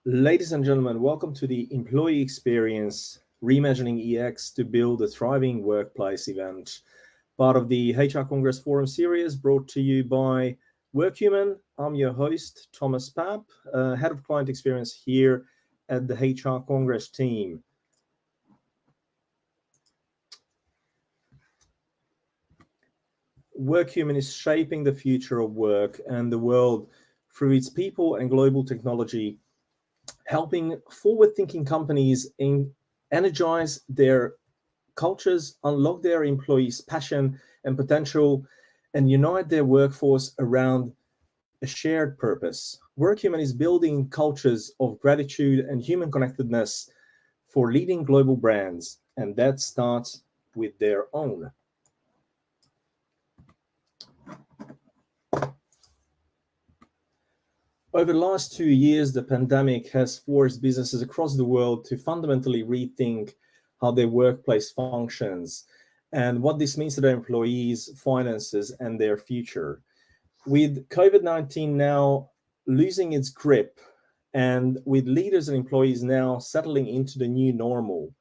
Ladies and gentlemen, welcome to the Employee Experience Reimagining EX to Build a Thriving Workplace event, part of the HR Congress Forum series brought to you by Workhuman. I'm your host, Thomas Papp, Head of Client Experience here at the HR Congress team. Workhuman is shaping the future of work and the world through its people and global technology, helping forward-thinking companies energize their cultures, unlock their employees' passion and potential, and unite their workforce around a shared purpose. Workhuman is building cultures of gratitude and human connectedness for leading global brands, and that starts with their own. Over the last 2 years, the pandemic has forced businesses across the world to fundamentally rethink how their workplace functions and what this means to their employees, finances, and their future. With COVID-19 now losing its grip and with leaders and employees now settling into the new normal,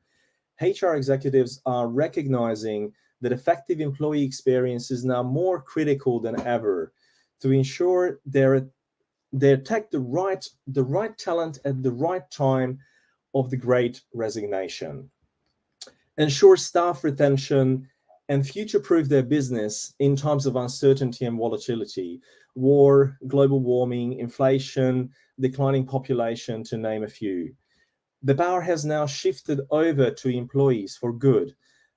HR executives are recognizing that effective employee experience is now more critical than ever to ensure they attract the right talent at the right time of the Great Resignation, ensure staff retention, and future-proof their business in times of uncertainty and volatility, war, global warming, inflation, declining population, to name a few. The power has now shifted over to employees for good.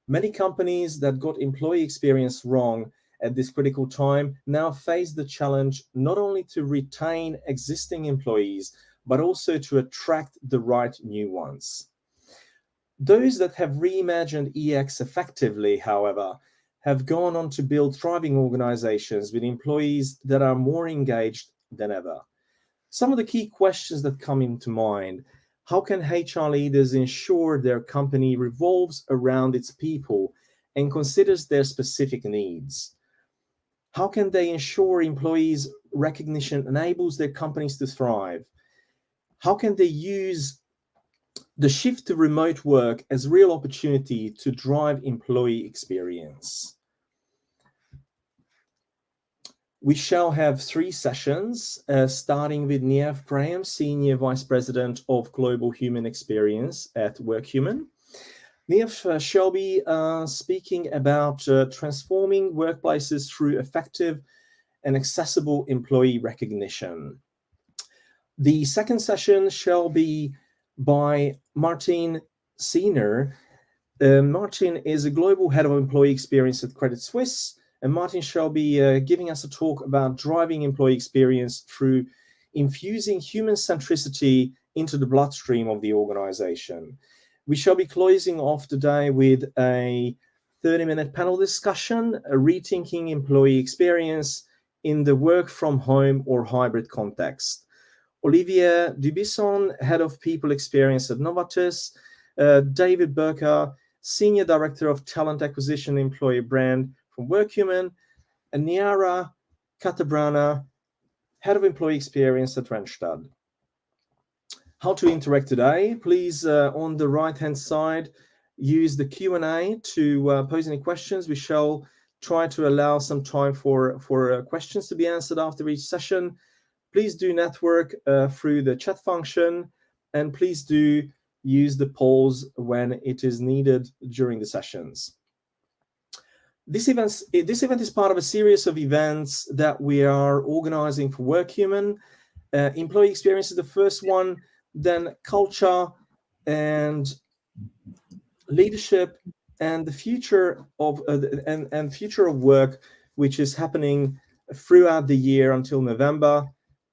Many companies that got employee experience wrong at this critical time now face the challenge not only to retain existing employees, but also to attract the right new ones. Those that have reimagined EX effectively, however, have gone on to build thriving organizations with employees that are more engaged than ever. Some of the key questions that come into mind: how can HR leaders ensure their company revolves around its people and considers their specific needs? How can they ensure employees' recognition enables their companies to thrive? How can they use the shift to remote work as a real opportunity to drive employee experience? We shall have 3 sessions, starting with Niamh Graham, Senior Vice President of Global Human Experience at Workhuman. Niamh shall be speaking about transforming workplaces through effective and accessible employee recognition. The second session shall be by Martin Seissner. Martin is a global head of employee experience at Credit Suisse, and Martin shall be giving us a talk about driving employee experience through infusing human centricity into the bloodstream of the organization. We shall be closing off today with a 30-minute panel discussion, rethinking employee experience in the work from home or hybrid context. Olivier Dubisson, Head of People Experience at Novartis, David Burka, Senior Director of Talent Acquisition and Employer Brand from Workhuman, and Niara Katabrana, Head of Employee Experience at Randstad. How to interact today? Please, on the right-hand side, use the Q&A to pose any questions. We shall try to allow some time for questions to be answered after each session. Please do network through the chat function, and please do use the polls when it is needed during the sessions. This event is part of a series of events that we are organizing for Workhuman. Employee experience is the first one, then culture and leadership and the future of future of work, which is happening throughout the year until November.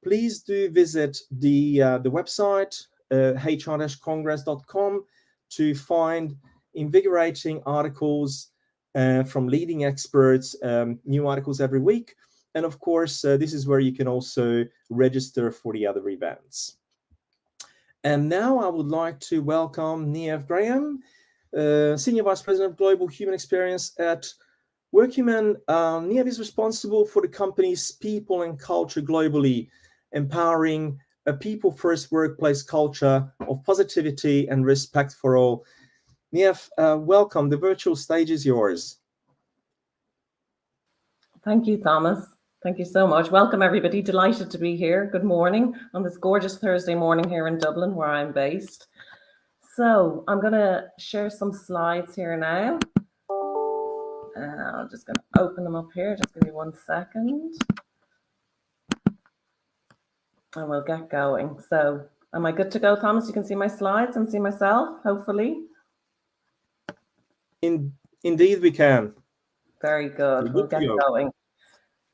Please do visit the website hr-congress.com to find invigorating articles from leading experts, new articles every week. And of course, this is where you can also register for the other events. And now I would like to welcome Niamh Graham, Senior Vice President of Global Human Experience at Workhuman. Niamh is responsible for the company's people and culture globally, empowering a people-first workplace culture of positivity and respect for all. Niamh, welcome. The virtual stage is yours. Thank you, Thomas. Thank you so much. Welcome, everybody. Delighted to be here. Good morning on this gorgeous Thursday morning here in Dublin, where I'm based. So I'm going to share some slides here now. I'm just going to open them up here. Just give me 1 second. And we'll get going. So am I good to go, Thomas? You can see my slides and see myself, hopefully. Indeed, we can. Very good. We'll get going.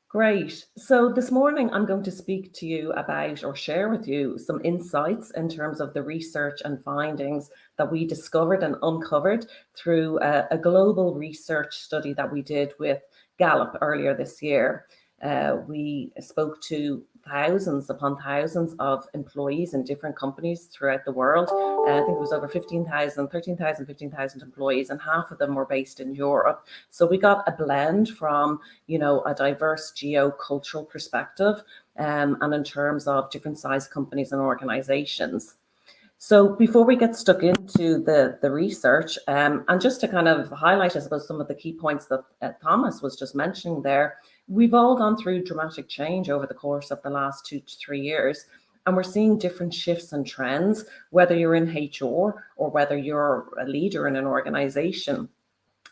Great. So this morning, I'm going to speak to you about or share with you some insights in terms of the research and findings that we discovered and uncovered through a global research study that we did with Gallup earlier this year. We spoke to thousands upon thousands of employees in different companies throughout the world. I think it was over 13,000 employees, and half of them were based in Europe. So we got a blend from, a diverse geo-cultural perspective, and in terms of different size companies and organizations. So before we get stuck into the research, and just to kind of highlight, I suppose, some of the key points that Thomas was just mentioning there, we've all gone through dramatic change over the course of the last 2 to 3 years, and we're seeing different shifts and trends, whether you're in HR or whether you're a leader in an organization.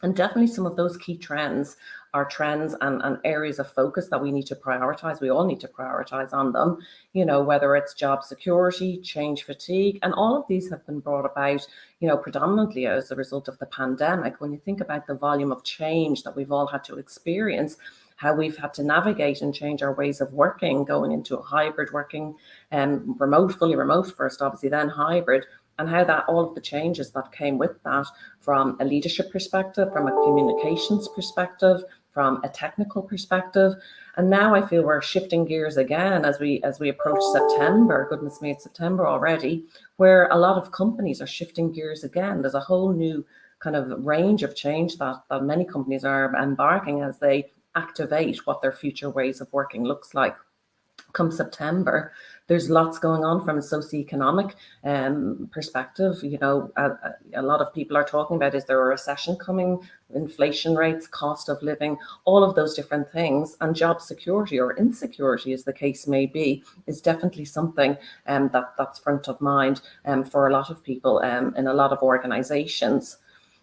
And definitely some of those key trends are trends and areas of focus that we need to prioritize. We all need to prioritize on them, whether it's job security, change fatigue, and all of these have been brought about, predominantly as a result of the pandemic. When you think about the volume of change that we've all had to experience, how we've had to navigate and change our ways of working, going into a hybrid working, fully remote first, obviously, then hybrid, and how that all of the changes that came with that from a leadership perspective, from a communications perspective, from a technical perspective. And now I feel we're shifting gears again as we approach September. Goodness me, it's September already, where a lot of companies are shifting gears again. There's a whole new kind of range of change that many companies are embarking as they activate what their future ways of working looks like. Come September, there's lots going on from a socioeconomic perspective. A lot of people are talking about, is there a recession coming, inflation rates, cost of living, all of those different things, and job security or insecurity, as the case may be, is definitely something that's front of mind for a lot of people in a lot of organizations.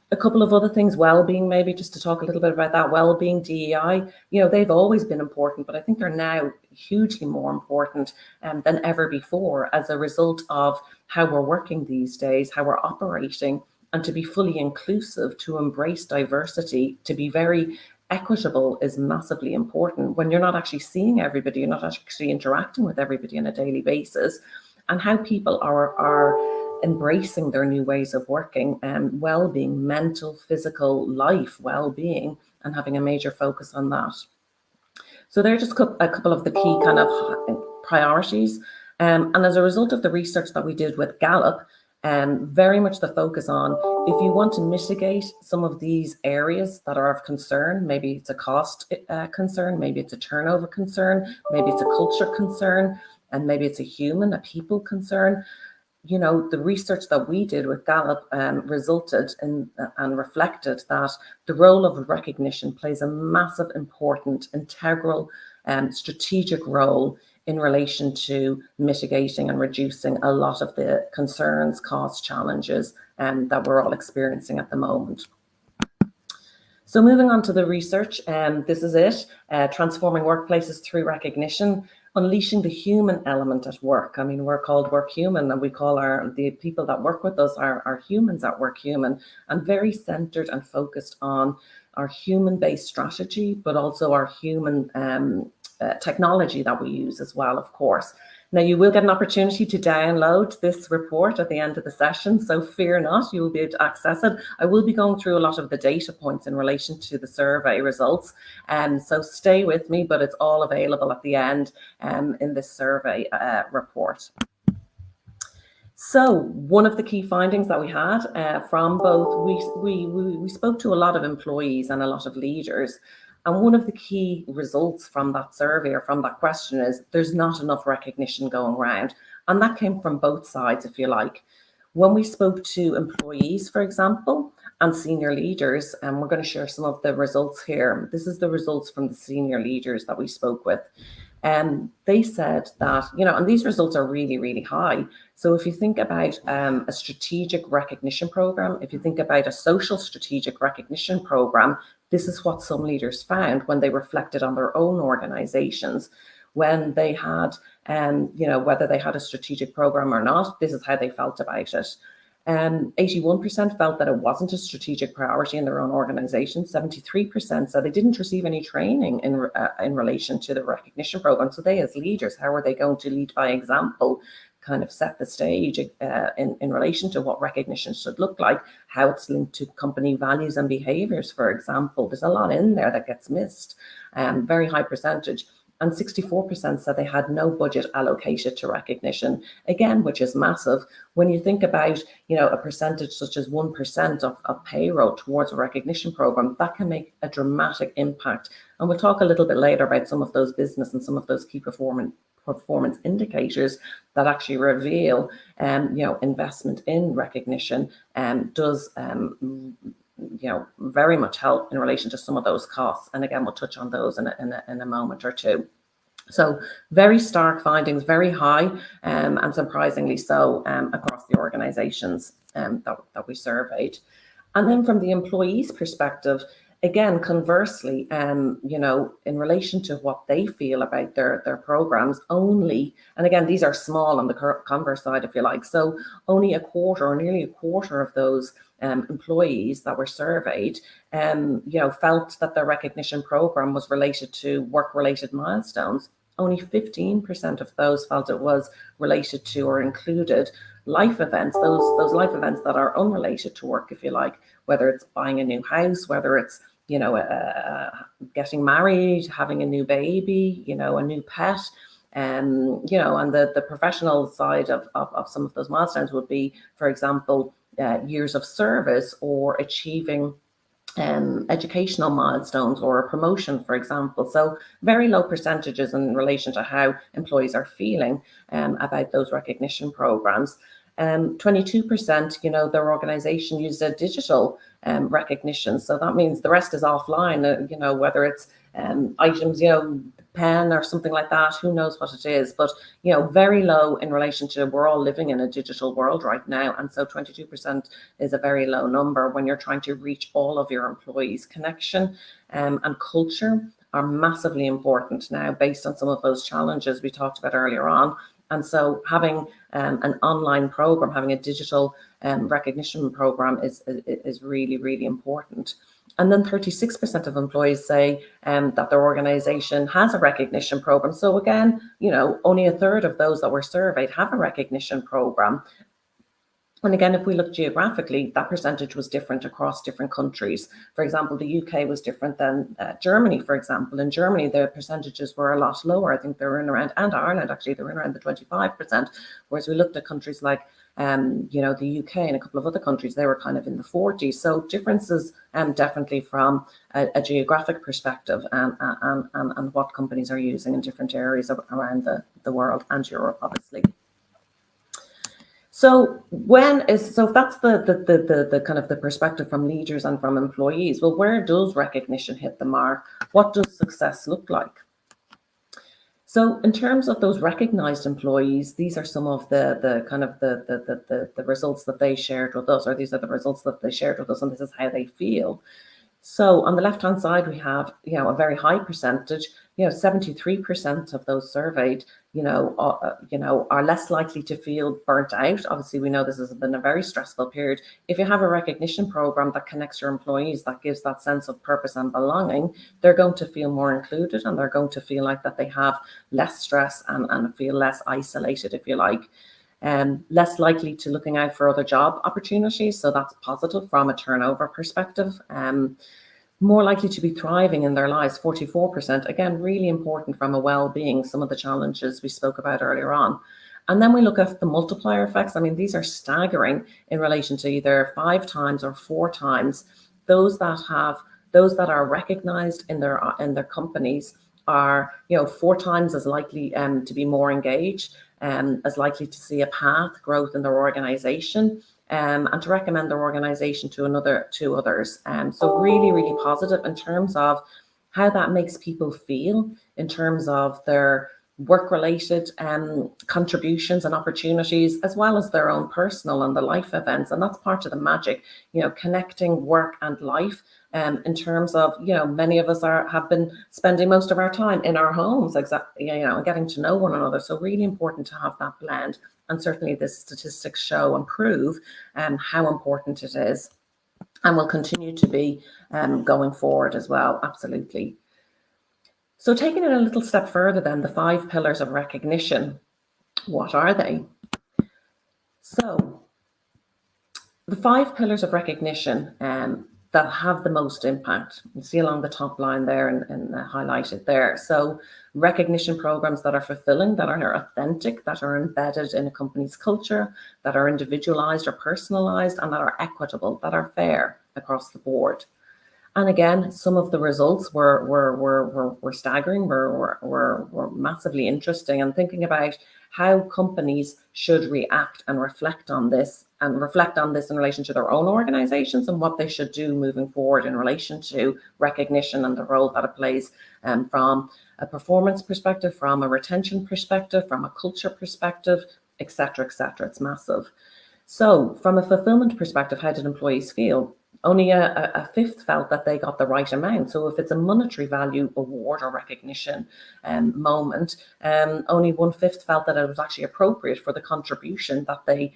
A couple of other things, well-being, maybe just to talk a little bit about that, well-being, DEI, they've always been important, but I think they're now hugely more important than ever before as a result of how we're working these days, how we're operating, and to be fully inclusive, to embrace diversity, to be very equitable is massively important. When you're not actually seeing everybody, you're not actually interacting with everybody on a daily basis, and how people are embracing their new ways of working and well-being, mental, physical, life well-being, and having a major focus on that. So they're just a couple of the key kind of priorities. And as a result of the research that we did with Gallup, very much the focus on, if you want to mitigate some of these areas that are of concern, maybe it's a cost concern, maybe it's a turnover concern, maybe it's a culture concern, and maybe it's a people concern. The research that we did with Gallup resulted in and reflected that the role of recognition plays a massive, important, integral, strategic role in relation to mitigating and reducing a lot of the concerns, costs, challenges that we're all experiencing at the moment. So moving on to the research, this is it, transforming workplaces through recognition, unleashing the human element at work. I mean, we're called Work Human, and we call the people that work with us our humans at Work Human, and very centered and focused on our human-based strategy, but also our human technology that we use as well, of course. Now, you will get an opportunity to download this report at the end of the session, so fear not, you will be able to access it. I will be going through a lot of the data points in relation to the survey results, so stay with me, but it's all available at the end in this survey report. So one of the key findings that we had from both, we spoke to a lot of employees and a lot of leaders, and one of the key results from that survey or from that question is there's not enough recognition going around. And that came from both sides, if you like. When we spoke to employees, for example, and senior leaders, and we're going to share some of the results here. This is the results from the senior leaders that we spoke with. They said that, and these results are really, really high. So if you think about a strategic recognition program, if you think about a social strategic recognition program, this is what some leaders found when they reflected on their own organizations. When they had, whether they had a strategic program or not, this is how they felt about it. 81% felt that it wasn't a strategic priority in their own organization. 73% said they didn't receive any training in relation to the recognition program. So they, as leaders, how are they going to lead by example, kind of set the stage in relation to what recognition should look like, how it's linked to company values and behaviors, for example. There's a lot in there that gets missed, very high percentage. And 64% said they had no budget allocated to recognition, again, which is massive. When you think about, a percentage such as 1% of payroll towards a recognition program, that can make a dramatic impact. And we'll talk a little bit later about some of those business and some of those key performance indicators that actually reveal, investment in recognition does very much help in relation to some of those costs. And again, we'll touch on those in a moment or two. So very stark findings, very high, and surprisingly so across the organizations that we surveyed. And then from the employees' perspective, again, conversely, in relation to what they feel about their programs, only, and again, these are small on the converse side, if you like, so only a quarter or nearly a quarter of those employees that were surveyed, felt that their recognition program was related to work-related milestones. Only 15% of those felt it was related to or included life events, those life events that are unrelated to work, if you like, whether it's buying a new house, whether it's, getting married, having a new baby, a new pet. And the professional side of some of those milestones would be, for example, years of service or achieving educational milestones or a promotion, for example. So very low percentages in relation to how employees are feeling about those recognition programs. 22%, their organization used a digital recognition. So that means the rest is offline, whether it's items, pen or something like that, who knows what it is, but very low in relation to, we're all living in a digital world right now, and so 22% is a very low number when you're trying to reach all of your employees. Connection and culture are massively important now based on some of those challenges we talked about earlier on. And so having an online program, having a digital recognition program is really, really important. And then 36% of employees say that their organization has a recognition program. So again, only a third of those that were surveyed have a recognition program. And again, if we look geographically, that percentage was different across different countries. For example, the UK was different than Germany, for example. In Germany, the percentages were a lot lower. I think they were in around, and Ireland actually, they were in around the 25%. Whereas we looked at countries like, the UK and a couple of other countries, they were kind of in the 40s. So differences definitely from a geographic perspective and what companies are using in different areas around the world and Europe, obviously. So if that's the kind of the perspective from leaders and from employees, well, where does recognition hit the mark? What does success look like? So in terms of those recognized employees, these are some of the kind of the results that they shared with us, or these are the results that they shared with us, and this is how they feel. So on the left-hand side, we have, a very high percentage, 73% of those surveyed, are less likely to feel burnt out. Obviously, we know this has been a very stressful period. If you have a recognition program that connects your employees, that gives that sense of purpose and belonging, they're going to feel more included, and they're going to feel like that they have less stress and feel less isolated, if you like. Less likely to looking out for other job opportunities. So that's positive from a turnover perspective. More likely to be thriving in their lives, 44%. Again, really important from a well-being, some of the challenges we spoke about earlier on. And then we look at the multiplier effects. I mean, these are staggering in relation to either 5 times or 4 times. Those that are recognized in their companies are 4 times as likely to be more engaged. as likely to see a path growth in their organization, and to recommend their organization to others. So really, really positive in terms of how that makes people feel in terms of their work-related contributions and opportunities, as well as their own personal and the life events. And that's part of the magic, connecting work and life. In terms of, many of us have been spending most of our time in our homes, and getting to know one another. So really important to have that blend. And certainly the statistics show and prove how important it is, and will continue to be going forward as well. Absolutely. So taking it a little step further then, the 5 pillars of recognition, what are they? So the 5 pillars of recognition that have the most impact. You see along the top line there and highlighted there. So recognition programs that are fulfilling, that are authentic, that are embedded in a company's culture, that are individualized or personalized, and that are equitable, that are fair across the board. And again, some of the results were staggering, were massively interesting, and thinking about how companies should react and reflect on this in relation to their own organizations, and what they should do moving forward in relation to recognition and the role that it plays from a performance perspective, from a retention perspective, from a culture perspective, etc., etc. It's massive. So from a fulfillment perspective, how did employees feel? Only a fifth felt that they got the right amount. So if it's a monetary value award or recognition moment, only 1/5 felt that it was actually appropriate for the contribution that they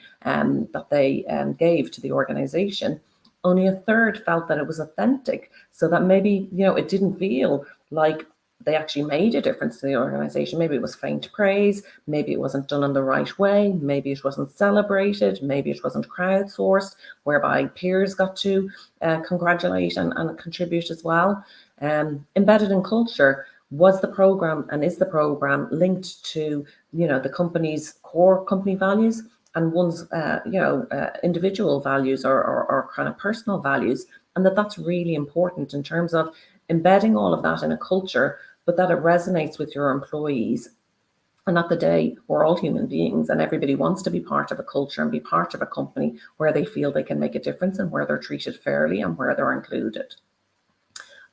gave to the organization. Only a third felt that it was authentic, so that maybe it didn't feel like they actually made a difference to the organization. Maybe it was faint praise, maybe it wasn't done in the right way, maybe it wasn't celebrated, maybe it wasn't crowdsourced, whereby peers got to congratulate and contribute as well. Embedded in culture, was the program and is the program linked to the company's core company values and one's individual values or kind of personal values, and that's really important in terms of embedding all of that in a culture, but that it resonates with your employees. And at the day, we're all human beings, and everybody wants to be part of a culture and be part of a company where they feel they can make a difference and where they're treated fairly and where they're included.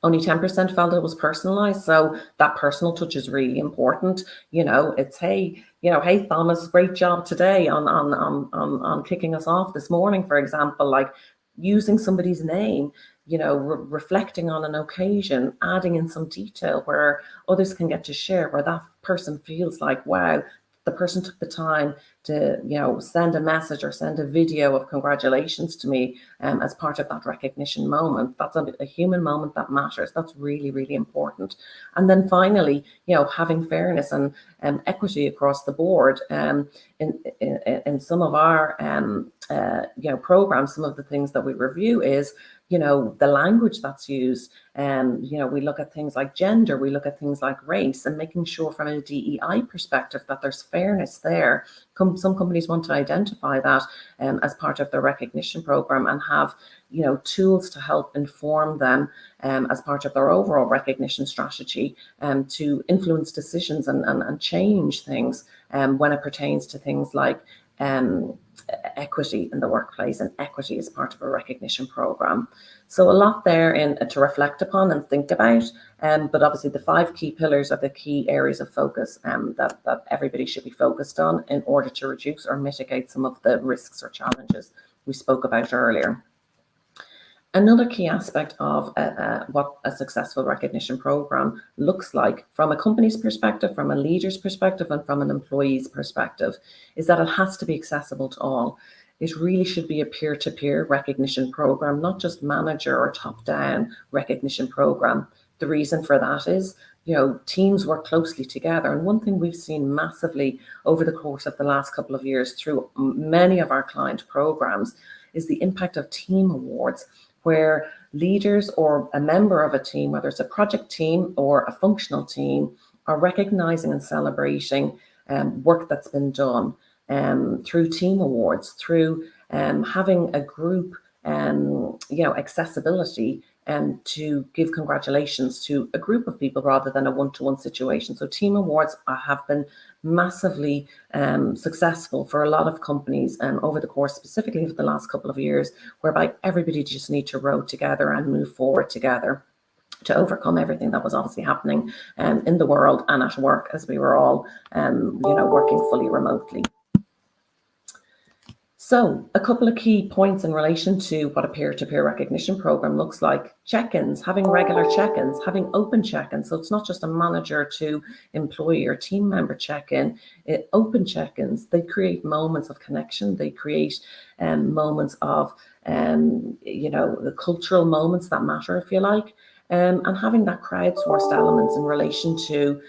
Only 10% felt it was personalized, so that personal touch is really important. It's hey Thomas, great job today on kicking us off this morning, for example, like using somebody's name, reflecting on an occasion, adding in some detail where others can get to share, where that person feels like, wow, the person took the time to, send a message or send a video of congratulations to me as part of that recognition moment. That's a human moment that matters. That's really, really important. And then finally, having fairness and equity across the board. In some of our programs, some of the things that we review is the language that's used. We look at things like gender, we look at things like race, and making sure from a DEI perspective that there's fairness there. Some companies want to identify that as part of their recognition program and have tools to help inform them as part of their overall recognition strategy to influence decisions and change things when it pertains to things like equity in the workplace, and equity is part of a recognition program. So a lot there to reflect upon and think about, but obviously the 5 key pillars are the key areas of focus that everybody should be focused on in order to reduce or mitigate some of the risks or challenges we spoke about earlier. Another key aspect of what a successful recognition program looks like from a company's perspective, from a leader's perspective, and from an employee's perspective is that it has to be accessible to all. It really should be a peer-to-peer recognition program, not just manager or top-down recognition program. The reason for that is, teams work closely together. And one thing we've seen massively over the course of the last couple of years through many of our client programs is the impact of team awards, where leaders or a member of a team, whether it's a project team or a functional team, are recognizing and celebrating work that's been done through team awards, through having a group, accessibility to give congratulations to a group of people rather than a one-to-one situation. So team awards have been massively successful for a lot of companies over the course, specifically of the last couple of years, whereby everybody just need to row together and move forward together to overcome everything that was obviously happening in the world and at work, as we were all, working fully remotely. So a couple of key points in relation to what a peer-to-peer recognition program looks like. Check-ins, having regular check-ins, having open check-ins. So it's not just a manager to employee or team member check-in, open check-ins. They create moments of connection. They create moments of, the cultural moments that matter, if you like. And having that crowdsourced elements in relation to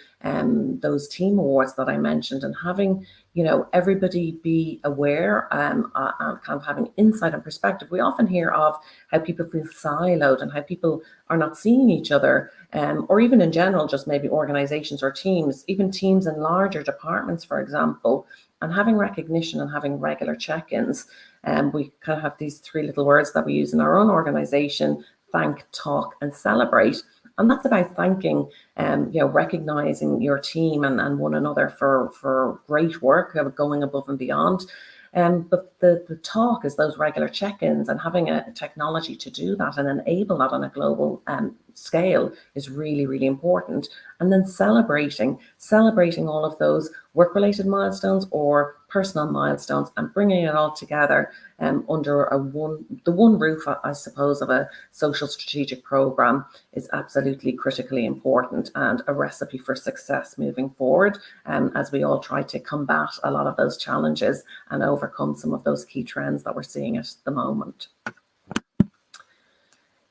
those team awards that I mentioned, and having everybody be aware and kind of having insight and perspective. We often hear of how people feel siloed and how people are not seeing each other, or even in general, just maybe organizations or teams, even teams in larger departments, for example, and having recognition and having regular check-ins. We kind of have these three little words that we use in our own organization: thank, talk, and celebrate. And that's about thanking, recognizing your team and one another for great work, going above and beyond. But the talk is those regular check-ins, and having a technology to do that and enable that on a global scale is really, really important. And then celebrating all of those work-related milestones or personal milestones and bringing it all together under the one roof, I suppose, of a social strategic program is absolutely critically important and a recipe for success moving forward, as we all try to combat a lot of those challenges and overcome some of those key trends that we're seeing at the moment.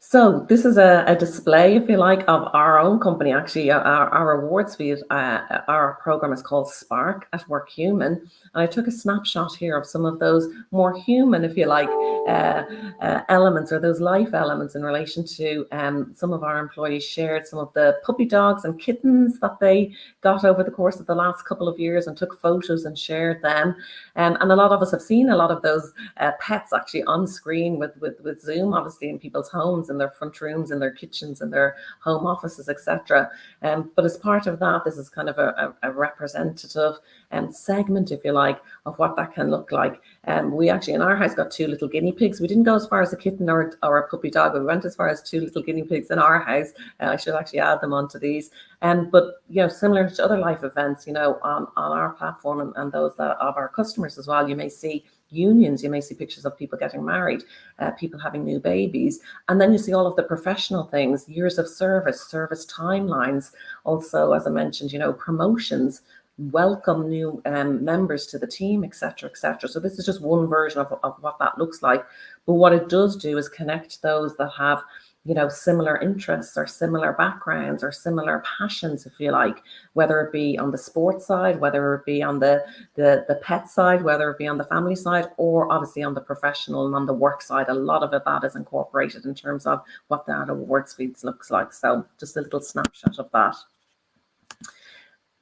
So this is a display, if you like, of our own company. Actually, our awards feed, our program is called Spark at Work Human. And I took a snapshot here of some of those more human, if you like, elements, or those life elements in relation to some of our employees shared some of the puppy dogs and kittens that they got over the course of the last couple of years and took photos and shared them. And a lot of us have seen a lot of those pets actually on screen with Zoom, obviously, in people's homes, in their front rooms, in their kitchens, in their home offices, etc. But as part of that, this is kind of a representative segment, if you like, of what that can look like. We actually in our house got 2 little guinea pigs. We didn't go as far as a kitten or a puppy dog, but we went as far as 2 little guinea pigs in our house. I should actually add them onto these. But similar to other life events, on our platform and those that of our customers as well, you may see unions, you may see pictures of people getting married, people having new babies, and then you see all of the professional things, years of service timelines, also, as I mentioned, promotions, welcome new members to the team, etc., etc. So this is just one version of what that looks like. But what it does do is connect those that have similar interests or similar backgrounds or similar passions, if you like, whether it be on the sports side, whether it be on the pet side, whether it be on the family side, or obviously on the professional and on the work side. A lot of that is incorporated in terms of what that awards feeds looks like. So just a little snapshot of that.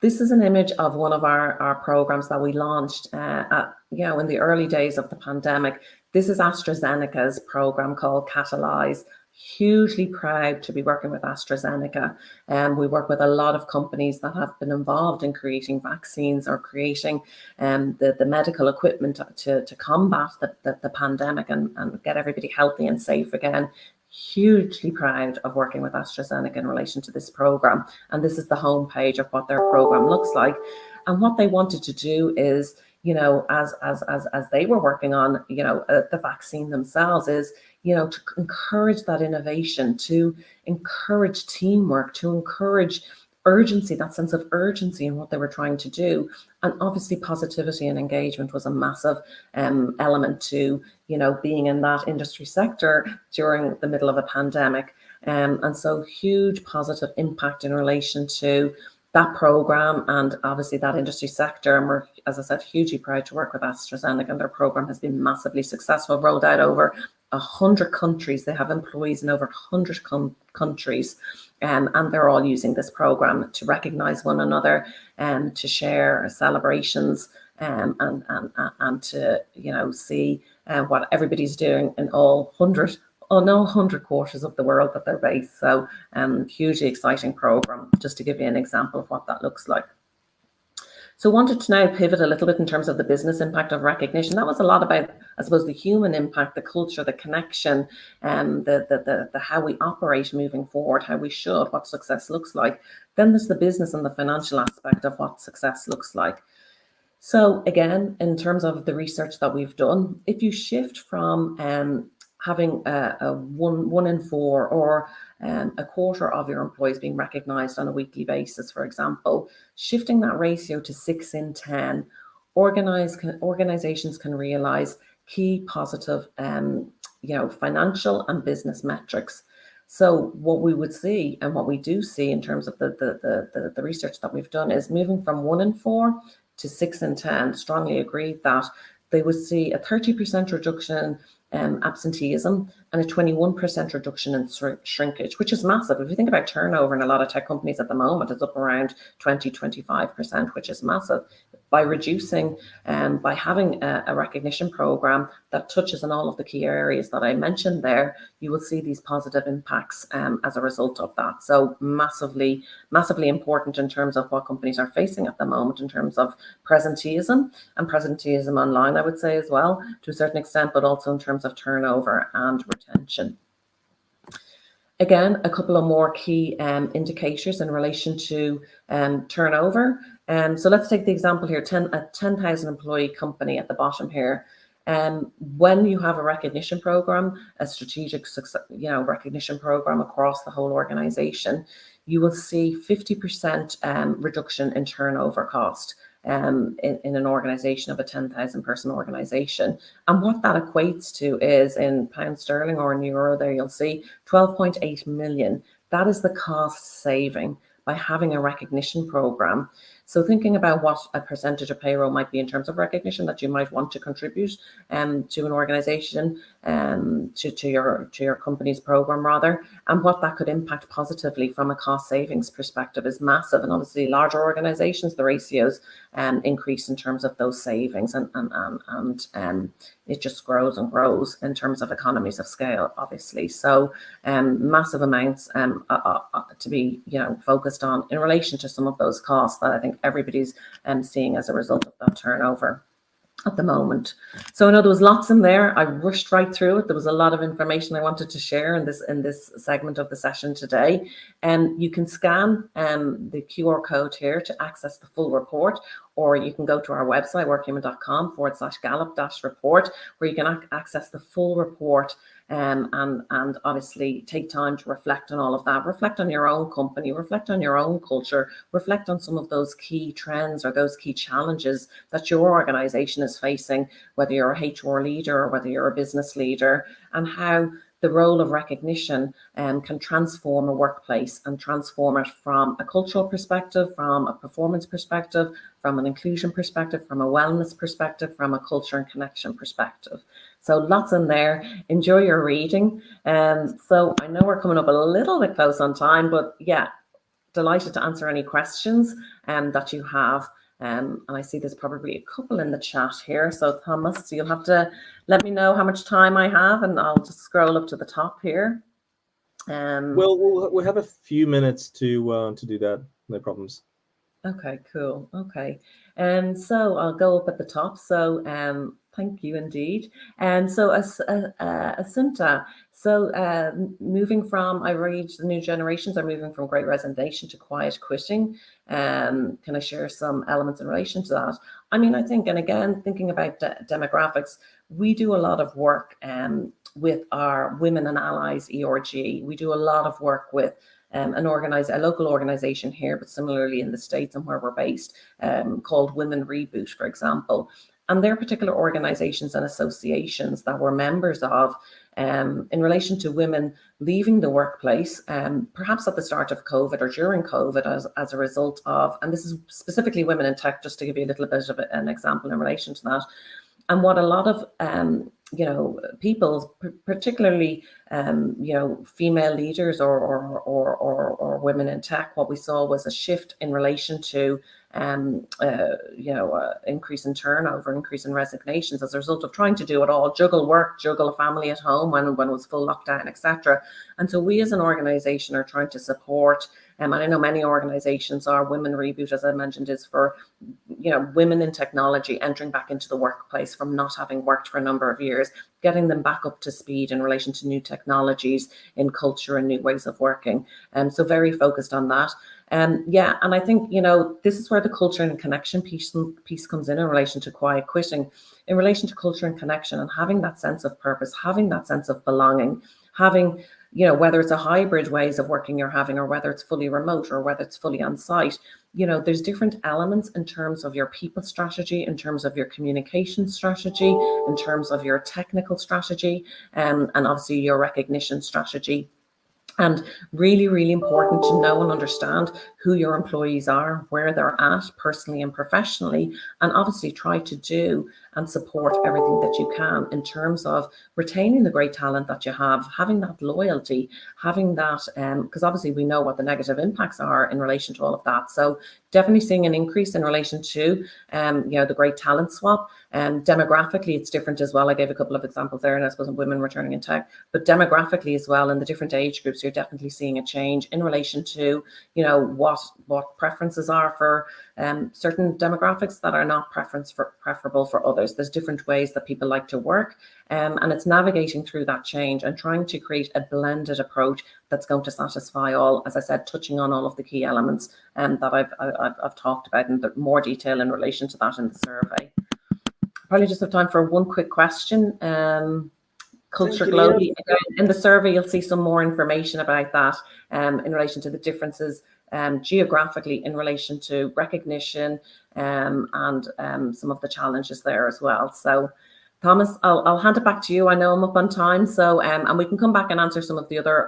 This is an image of one of our programs that we launched in the early days of the pandemic. This is AstraZeneca's program called Catalyze. Hugely proud to be working with AstraZeneca. We work with a lot of companies that have been involved in creating vaccines or creating the medical equipment to combat the pandemic and get everybody healthy and safe again. Hugely proud of working with AstraZeneca in relation to this program. And this is the homepage of what their program looks like. And what they wanted to do is, as they were working on, the vaccine themselves, is to encourage that innovation, to encourage teamwork, to encourage urgency, that sense of urgency in what they were trying to do. And obviously positivity and engagement was a massive element to, being in that industry sector during the middle of a pandemic. And so huge positive impact in relation to that program and obviously that industry sector. And we're, as I said, hugely proud to work with AstraZeneca, and their program has been massively successful, rolled out over 100 countries. They have employees in over 100 countries, and they're all using this program to recognize one another and to share celebrations and to see what everybody's doing in all 100 100 quarters of the world that they're based. So hugely exciting program, just to give you an example of what that looks like. So I wanted to now pivot a little bit in terms of the business impact of recognition. That was a lot about, I suppose, the human impact, the culture, the connection, the how we operate moving forward, how we should, what success looks like. Then there's the business and the financial aspect of what success looks like. So again, in terms of the research that we've done, if you shift from having a one in four or a quarter of your employees being recognized on a weekly basis, for example, shifting that ratio to 6 in 10, organizations can realize key positive, financial and business metrics. So what we would see, and what we do see in terms of the research that we've done, is moving from 1 in 4 to 6 in 10. Strongly agreed that they would see a 30% reduction absenteeism and a 21% reduction in shrinkage, which is massive. If you think about turnover in a lot of tech companies at the moment, it's up around 20-25%, which is massive. By reducing, by having a recognition program that touches on all of the key areas that I mentioned there, you will see these positive impacts as a result of that. So massively important in terms of what companies are facing at the moment in terms of presenteeism and presenteeism online, I would say as well, to a certain extent, but also in terms of turnover and retention. Again, a couple of more key indicators in relation to turnover. So let's take the example here, a 10,000 employee company at the bottom here. When you have a recognition program, a strategic recognition program across the whole organization, you will see 50% reduction in turnover cost in an organization of a 10,000 person organization. And what that equates to is, in pound sterling or in euro there, you'll see 12.8 million. That is the cost saving by having a recognition program. So thinking about what a percentage of payroll might be in terms of recognition that you might want to contribute to an organization, to your company's program rather, and what that could impact positively from a cost savings perspective is massive. And obviously larger organizations, the ratios increase in terms of those savings, and it just grows and grows in terms of economies of scale, obviously. So massive amounts to be focused on in relation to some of those costs that I think everybody's seeing as a result of that turnover at the moment. So I know there was lots in there. I rushed right through it. There was a lot of information I wanted to share in this segment of the session today. You can scan the QR code here to access the full report, or you can go to our website, workhuman.com/Gallup-report, where you can access the full report and obviously take time to reflect on all of that. Reflect on your own company, reflect on your own culture, reflect on some of those key trends or those key challenges that your organization is facing, whether you're a HR leader or whether you're a business leader, and how the role of recognition can transform a workplace and transform it from a cultural perspective, from a performance perspective, from an inclusion perspective, from a wellness perspective, from a culture and connection perspective. So lots in there. Enjoy your reading. So I know we're coming up a little bit close on time, but yeah, delighted to answer any questions that you have. And I see there's probably a couple in the chat here. So Thomas, you'll have to let me know how much time I have, and I'll just scroll up to the top here. Well, we'll have a few minutes to do that. No problems. Okay, cool. Okay. And so I'll go up at the top. So thank you indeed. And so Asunta, so moving from, I read the new generations are moving from Great Resignation to quiet quitting. Can I share some elements in relation to that? I mean, I think, and again, thinking about demographics, we do a lot of work with our Women and Allies ERG. We do a lot of work with a local organization here, but similarly in the States and where we're based, called Women Reboot, for example. And their particular organizations and associations that we're members of in relation to women leaving the workplace, perhaps at the start of COVID or during COVID as a result of, and this is specifically women in tech, just to give you a little bit of an example in relation to that. And what a lot of people, particularly female leaders or women in tech, what we saw was a shift in relation to increase in turnover, increase in resignations as a result of trying to do it all, juggle work, juggle a family at home when it was full lockdown, etc. And so we as an organization are trying to support, and I know many organizations are. Women Reboot, as I mentioned, is for women in technology entering back into the workplace from not having worked for a number of years, getting them back up to speed in relation to new technologies, in culture and new ways of working. So very focused on that. And I think, this is where the culture and connection piece comes in relation to quiet quitting, in relation to culture and connection, and having that sense of purpose, having that sense of belonging, having, whether it's a hybrid ways of working you're having, or whether it's fully remote, or whether it's fully on site, there's different elements in terms of your people strategy, in terms of your communication strategy, in terms of your technical strategy, and obviously your recognition strategy. And really, really important to know and understand who your employees are, where they're at personally and professionally, and obviously try to do and support everything that you can in terms of retaining the great talent that you have, having that loyalty, having that, because obviously we know what the negative impacts are in relation to all of that. So definitely seeing an increase in relation to, the great talent swap. Demographically, it's different as well. I gave a couple of examples there, and I suppose women returning in tech, but demographically as well, in the different age groups, you're definitely seeing a change in relation to, what preferences are for certain demographics that are not preferable for others. There's different ways that people like to work, and it's navigating through that change and trying to create a blended approach that's going to satisfy all, as I said, touching on all of the key elements that I've talked about in more detail in relation to that in the survey. Probably just have time for one quick question. Culture globally. Again, in the survey, you'll see some more information about that in relation to the differences geographically in relation to recognition and some of the challenges there as well. So, Thomas, I'll hand it back to you. I know I'm up on time, so and we can come back and answer some of the other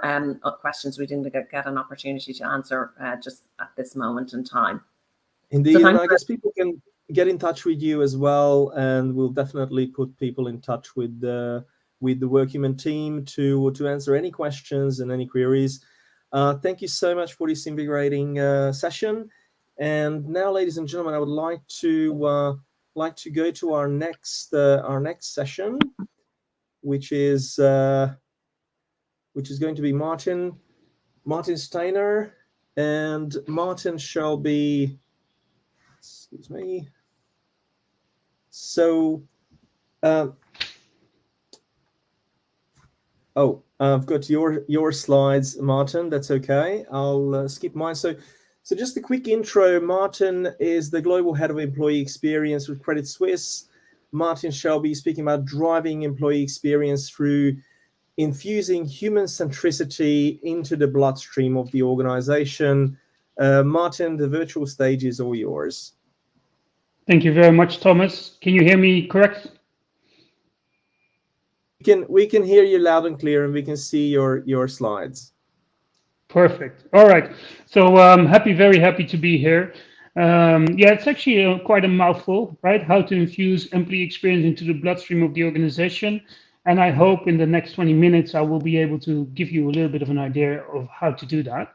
questions we didn't get an opportunity to answer just at this moment in time. Indeed, so and I guess people can get in touch with you as well, and we'll definitely put people in touch with the Workhuman team to answer any questions and any queries. Thank you so much for this invigorating session. And now, ladies and gentlemen, I would like to go to our next session, which is going to be Martin Steiner, and Martin shall be. Excuse me. So, I've got your slides, Martin. That's okay. I'll skip mine. So just a quick intro. Martin is the Global Head of Employee Experience with Credit Suisse. Martin shall be speaking about driving employee experience through infusing human centricity into the bloodstream of the organization. Martin, the virtual stage is all yours. Thank you very much, Thomas. Can you hear me correct? We can hear you loud and clear, and we can see your slides. Perfect. All right. So very happy to be here. It's actually quite a mouthful, right? How to infuse employee experience into the bloodstream of the organization. And I hope in the next 20 minutes, I will be able to give you a little bit of an idea of how to do that.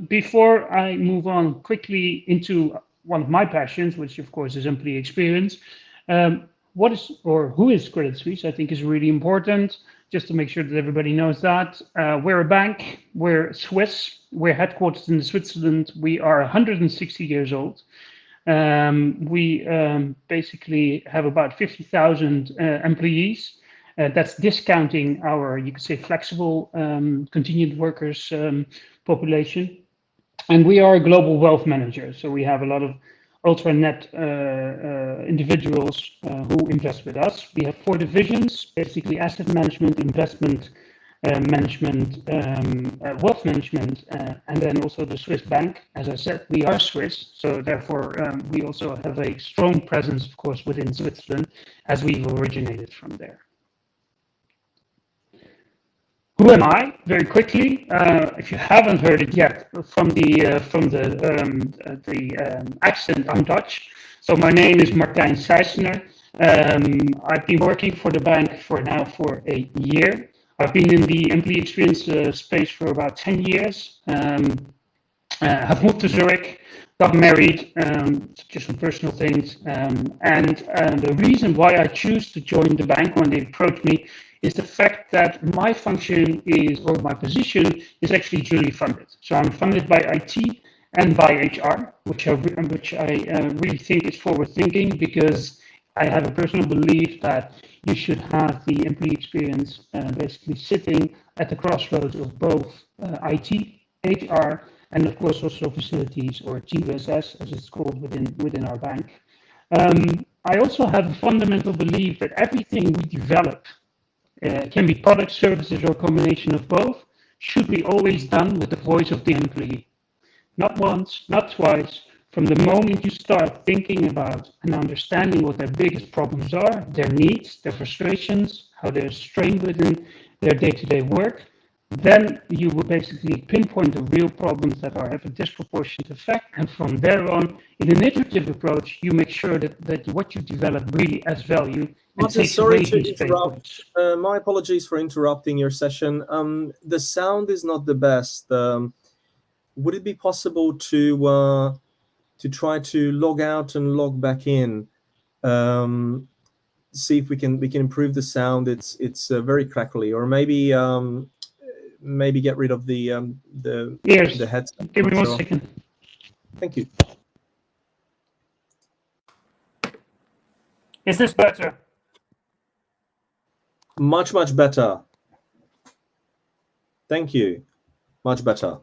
Before I move on quickly into one of my passions, which of course is employee experience, what is or who is Credit Suisse, I think is really important, just to make sure that everybody knows that. We're a bank, we're Swiss, we're headquartered in Switzerland, we are 160 years old. We basically have about 50,000 employees. That's discounting our, you could say, flexible contingent workers population. And we are a global wealth manager. So we have a lot of ultra net individuals who invest with us. We have 4 divisions, basically asset management, investment management, wealth management, and then also the Swiss bank. As I said, we are Swiss, so therefore we also have a strong presence, of course, within Switzerland, as we've originated from there. Who am I? Very quickly, if you haven't heard it yet, from the accent, I'm Dutch. So my name is Martijn Seissner. I've been working for the bank for a year. I've been in the employee experience space for about 10 years. have moved to Zurich, got married, just some personal things. And the reason why I choose to join the bank when they approach me is the fact that my function is, or my position is actually duly funded. So I'm funded by IT and by HR, which I really think is forward thinking, because I have a personal belief that you should have the employee experience basically sitting at the crossroads of both IT, HR, and of course also facilities, or GSS as it's called within our bank. I also have a fundamental belief that everything we develop, can be products, services, or a combination of both, should be always done with the voice of the employee. Not once, not twice. From the moment you start thinking about and understanding what their biggest problems are, their needs, their frustrations, how they're strained within their day-to-day work, then you will basically pinpoint the real problems that have a disproportionate effect. And from there on, in an iterative approach, you make sure that what you develop really adds value. Martin, sorry to interrupt. My apologies for interrupting your session. The sound is not the best. Would it be possible to try to log out and log back in? See if we can improve the sound. It's very crackly, or maybe get rid of the headset. Give me 1 second. Thank you. Is this better? Much better. Thank you. Much better.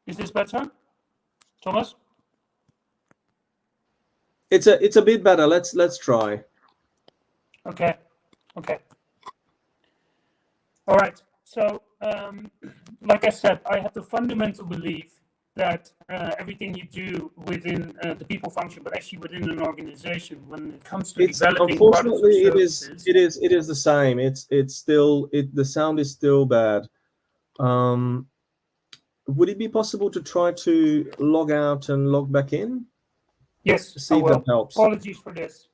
Is this better, Thomas? It's a bit better. Let's try. Okay. All right. So, like I said, I have the fundamental belief that everything you do within the people function, but actually within an organization, when it comes to developing unfortunately, products or services, it is the same. It's still the sound is still bad. Would it be possible to try to log out and log back in? Yes, see if that helps. Apologies for this.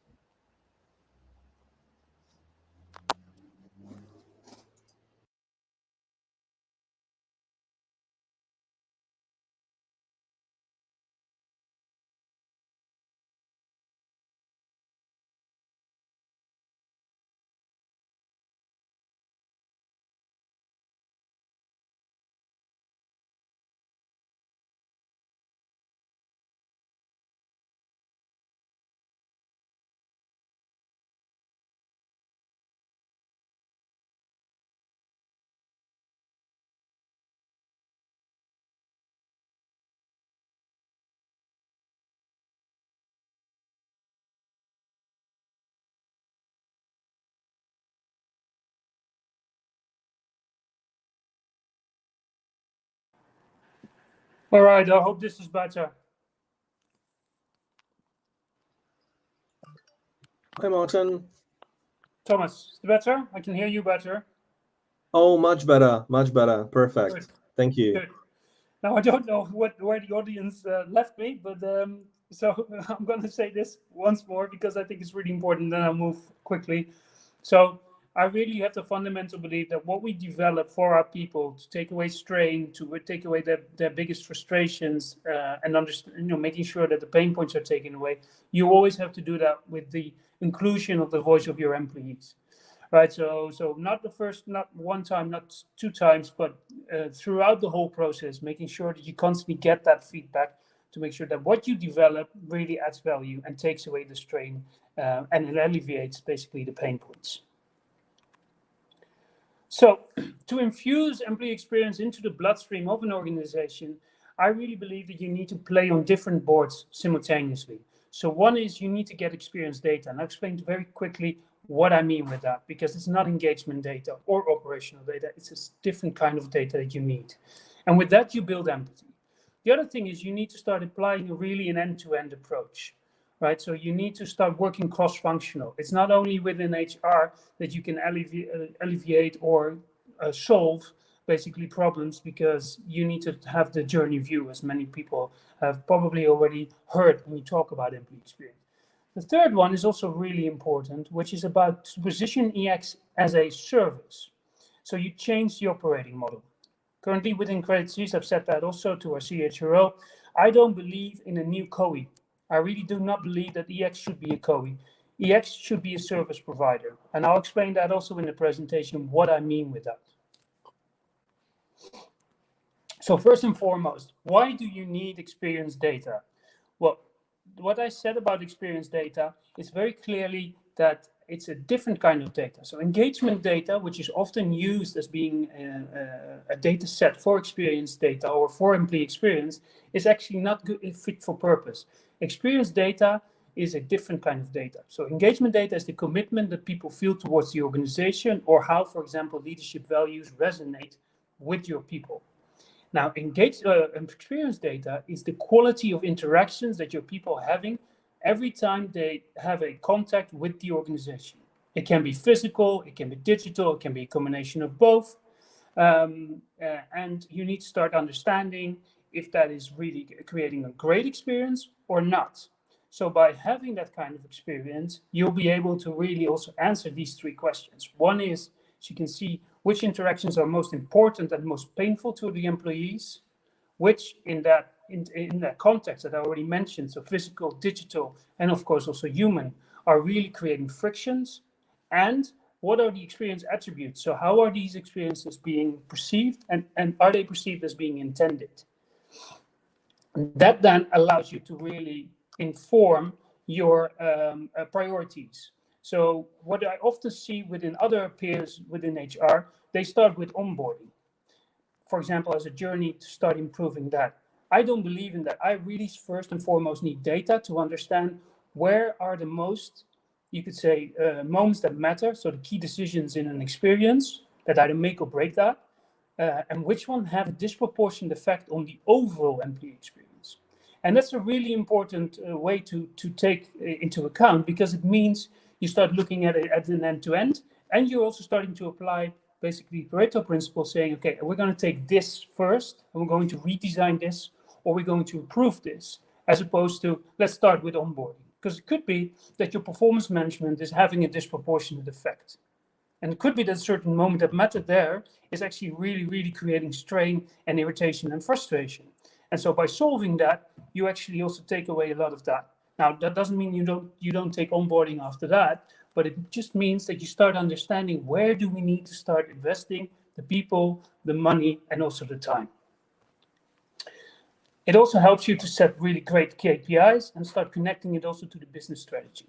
All right, I hope this is better. Hi, Martin. Thomas, is it better? I can hear you better. Oh, much better. Perfect. Good. Thank you. Good. Now, I don't know where the audience left me, but so I'm going to say this once more because I think it's really important, then I'll move quickly. So I really have the fundamental belief that what we develop for our people to take away strain, to take away their biggest frustrations, and making sure that the pain points are taken away, you always have to do that with the inclusion of the voice of your employees. Right, so not one time, not two times, but throughout the whole process, making sure that you constantly get that feedback to make sure that what you develop really adds value and takes away the strain, and it alleviates basically the pain points. So to infuse employee experience into the bloodstream of an organization, I really believe that you need to play on different boards simultaneously. So one is you need to get experience data, and I'll explain very quickly what I mean with that, because it's not engagement data or operational data. It's a different kind of data that you need. And with that, you build empathy. The other thing is you need to start applying really an end-to-end approach, right? So you need to start working cross-functional. It's not only within HR that you can alleviate or solve basically problems, because you need to have the journey view, as many people have probably already heard when you talk about employee experience. The third one is also really important, which is about to position EX as a service. So you change the operating model. Currently within Great Resignation, I've said that also to our CHRO, I don't believe in a new COE. I really do not believe that EX should be a COE. EX should be a service provider. And I'll explain that also in the presentation, what I mean with that. So first and foremost, why do you need experience data? Well, what I said about experience data is very clearly that it's a different kind of data. So engagement data, which is often used as being a data set for experience data or for employee experience, is actually not good, fit for purpose. Experience data is a different kind of data. So engagement data is the commitment that people feel towards the organization, or how, for example, leadership values resonate with your people. Now, experience data is the quality of interactions that your people are having every time they have a contact with the organization. It can be physical, it can be digital, it can be a combination of both. And you need to start understanding if that is really creating a great experience or not. So by having that kind of experience, you'll be able to really also answer these three questions. One is, as you can see, which interactions are most important and most painful to the employees, which in that context that I already mentioned, so physical, digital, and of course also human, are really creating frictions, and what are the experience attributes? So how are these experiences being perceived, and are they perceived as being intended? That then allows you to really inform your priorities. So what I often see within other peers within HR, they start with onboarding, for example, as a journey to start improving that. I don't believe in that. I really first and foremost need data to understand where are the most, you could say, moments that matter. So the key decisions in an experience that either make or break that, and which one have a disproportionate effect on the overall employee experience. And that's a really important way to take into account, because it means you start looking at it at an end-to-end, and you're also starting to apply basically Pareto principle, saying, okay, we're going to take this first, and we're going to redesign this, or we're going to improve this, as opposed to let's start with onboarding. Because it could be that your performance management is having a disproportionate effect. And it could be that a certain moment that mattered there is actually really, really creating strain and irritation and frustration. And so by solving that, you actually also take away a lot of that. Now, that doesn't mean you don't take onboarding after that, but it just means that you start understanding where do we need to start investing the people, the money, and also the time. It also helps you to set really great KPIs and start connecting it also to the business strategy.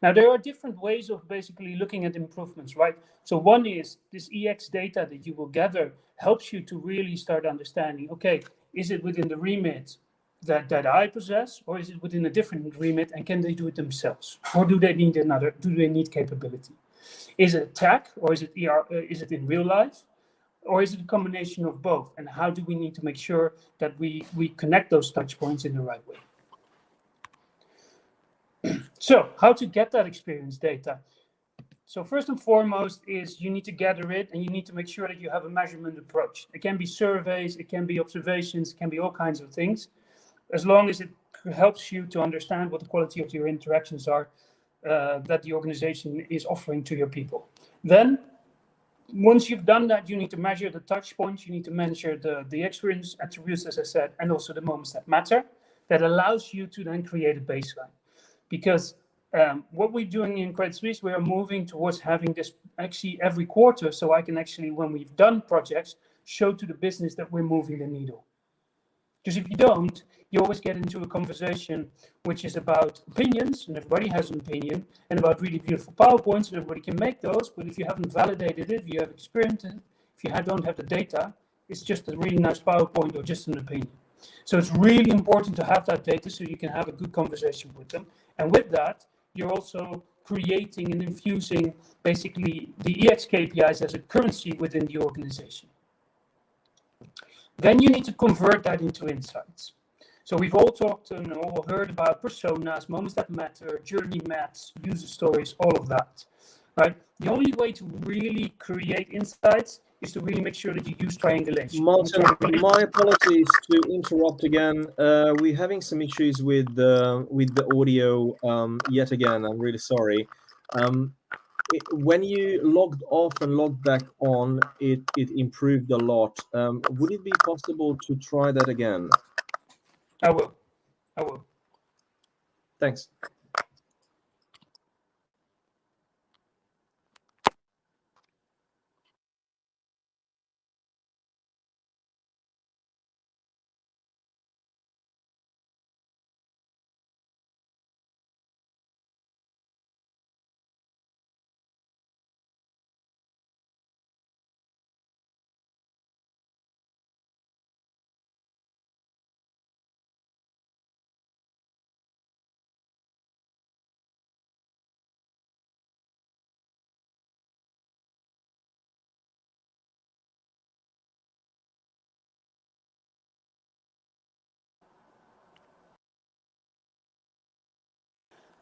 Now, there are different ways of basically looking at improvements, right? So one is this EX data that you will gather helps you to really start understanding, okay, is it within the remit that I possess, or is it within a different remit, and can they do it themselves? Or do they need capability? Is it tech, or is it is it in real life? Or is it a combination of both? And how do we need to make sure that we connect those touch points in the right way? So how to get that experience data? So first and foremost is you need to gather it, and you need to make sure that you have a measurement approach. It can be surveys, it can be observations, it can be all kinds of things, as long as it helps you to understand what the quality of your interactions are that the organization is offering to your people. Then, once you've done that, you need to measure the touch points, you need to measure the experience attributes, as I said, and also the moments that matter. That allows you to then create a baseline. Because what we're doing in Great Resignation, we are moving towards having this actually every quarter, so I can actually, when we've done projects, show to the business that we're moving the needle. Because if you don't, you always get into a conversation which is about opinions, and everybody has an opinion, and about really beautiful PowerPoints, and everybody can make those, but if you haven't validated it, if you have experienced it, if you don't have the data, it's just a really nice PowerPoint or just an opinion. So it's really important to have that data so you can have a good conversation with them. And with that, you're also creating and infusing basically the EX KPIs as a currency within the organization. Then you need to convert that into insights. So we've all talked and all heard about personas, moments that matter, journey maps, user stories, all of that, right? The only way to really create insights is to really make sure that you use triangulation. Martin, my apologies to interrupt again. We're having some issues with the audio yet again. I'm really sorry. When you logged off and logged back on, it improved a lot. Would it be possible to try that again? I will. Thanks.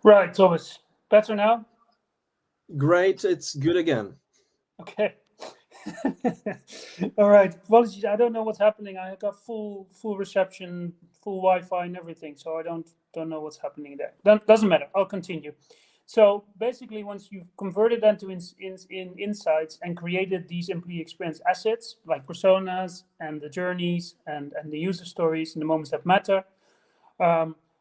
Right, Thomas. Better now? Great, it's good again. Okay. All right. Apologies. I don't know what's happening. I got full reception, full Wi-Fi and everything, so I don't know what's happening there. Doesn't matter. I'll continue. So basically, once you've converted that to insights and created these employee experience assets like personas and the journeys and the user stories and the moments that matter,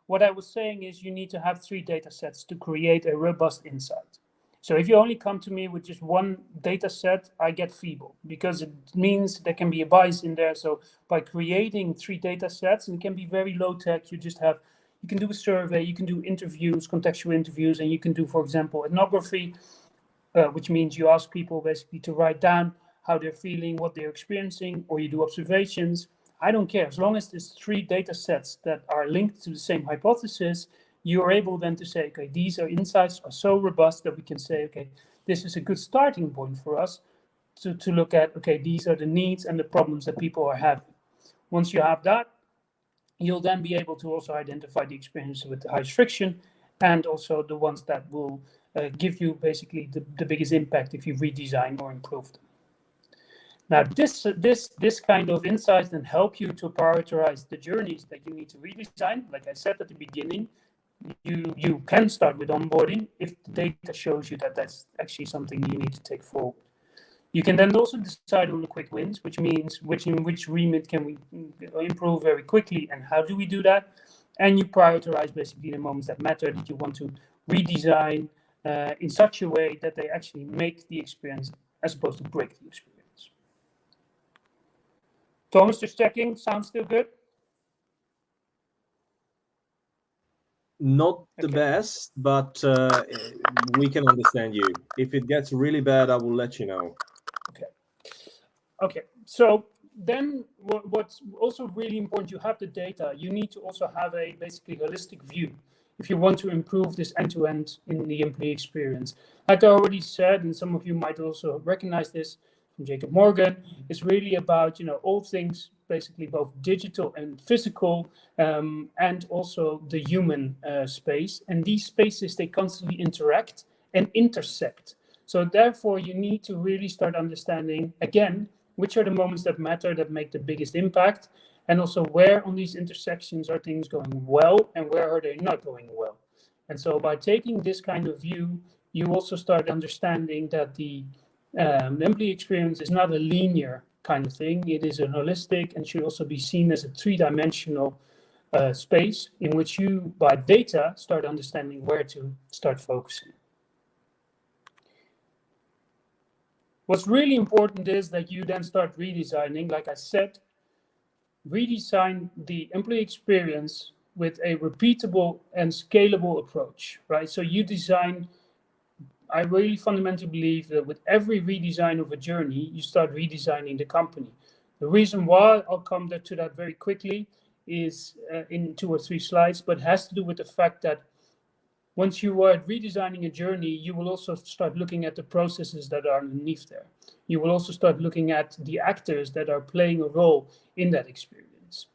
what I was saying is you need to have 3 data sets to create a robust insight. So if you only come to me with just one data set, I get feeble because it means there can be a bias in there. So by creating 3 data sets, and it can be very low tech, you can do a survey, you can do interviews, contextual interviews, and you can do, for example, ethnography, which means you ask people basically to write down how they're feeling, what they're experiencing, or you do observations. I don't care. As long as there's 3 data sets that are linked to the same hypothesis, you're able then to say, okay, these insights are so robust that we can say, okay, this is a good starting point for us to look at, okay, these are the needs and the problems that people are having. Once you have that, you'll then be able to also identify the experiences with the highest friction and also the ones that will give you basically the biggest impact if you redesign or improve them. Now, this kind of insights then help you to prioritize the journeys that you need to redesign. Like I said at the beginning, you can start with onboarding if the data shows you that that's actually something you need to take forward. You can then also decide on the quick wins, which means in which remit can we improve very quickly and how do we do that? And you prioritize basically the moments that matter that you want to redesign in such a way that they actually make the experience as opposed to break the experience. Thomas, just checking, sounds still good? Not the best, but we can understand you. If it gets really bad, I will let you know. Okay. So then what's also really important, you have the data. You need to also have a basically holistic view if you want to improve this end-to-end in the employee experience. Like I already said, and some of you might also recognize this from Jacob Morgan, it's really about, all things basically both digital and physical, and also the human space. And these spaces, they constantly interact and intersect. So therefore, you need to really start understanding, again, which are the moments that matter, that make the biggest impact, and also where on these intersections are things going well and where are they not going well. And so by taking this kind of view, you also start understanding that the employee experience is not a linear kind of thing. It is a holistic and should also be seen as a 3-dimensional space in which you, by data, start understanding where to start focusing. What's really important is that you then start redesigning, like I said, redesign the employee experience with a repeatable and scalable approach, right? So you design, I really fundamentally believe that with every redesign of a journey, you start redesigning the company. The reason why, I'll come to that very quickly, is in 2 or 3 slides, but has to do with the fact that once you are redesigning a journey, you will also start looking at the processes that are underneath there. You will also start looking at the actors that are playing a role in that experience,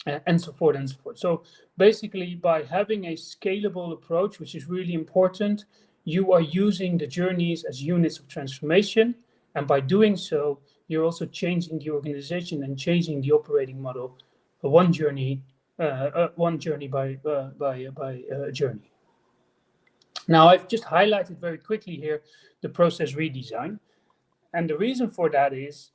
and so forth and so forth. So basically, by having a scalable approach, which is really important, you are using the journeys as units of transformation. And by doing so, you're also changing the organization and changing the operating model, one journey by journey. Now, I've just highlighted very quickly here the process redesign, and the reason for that is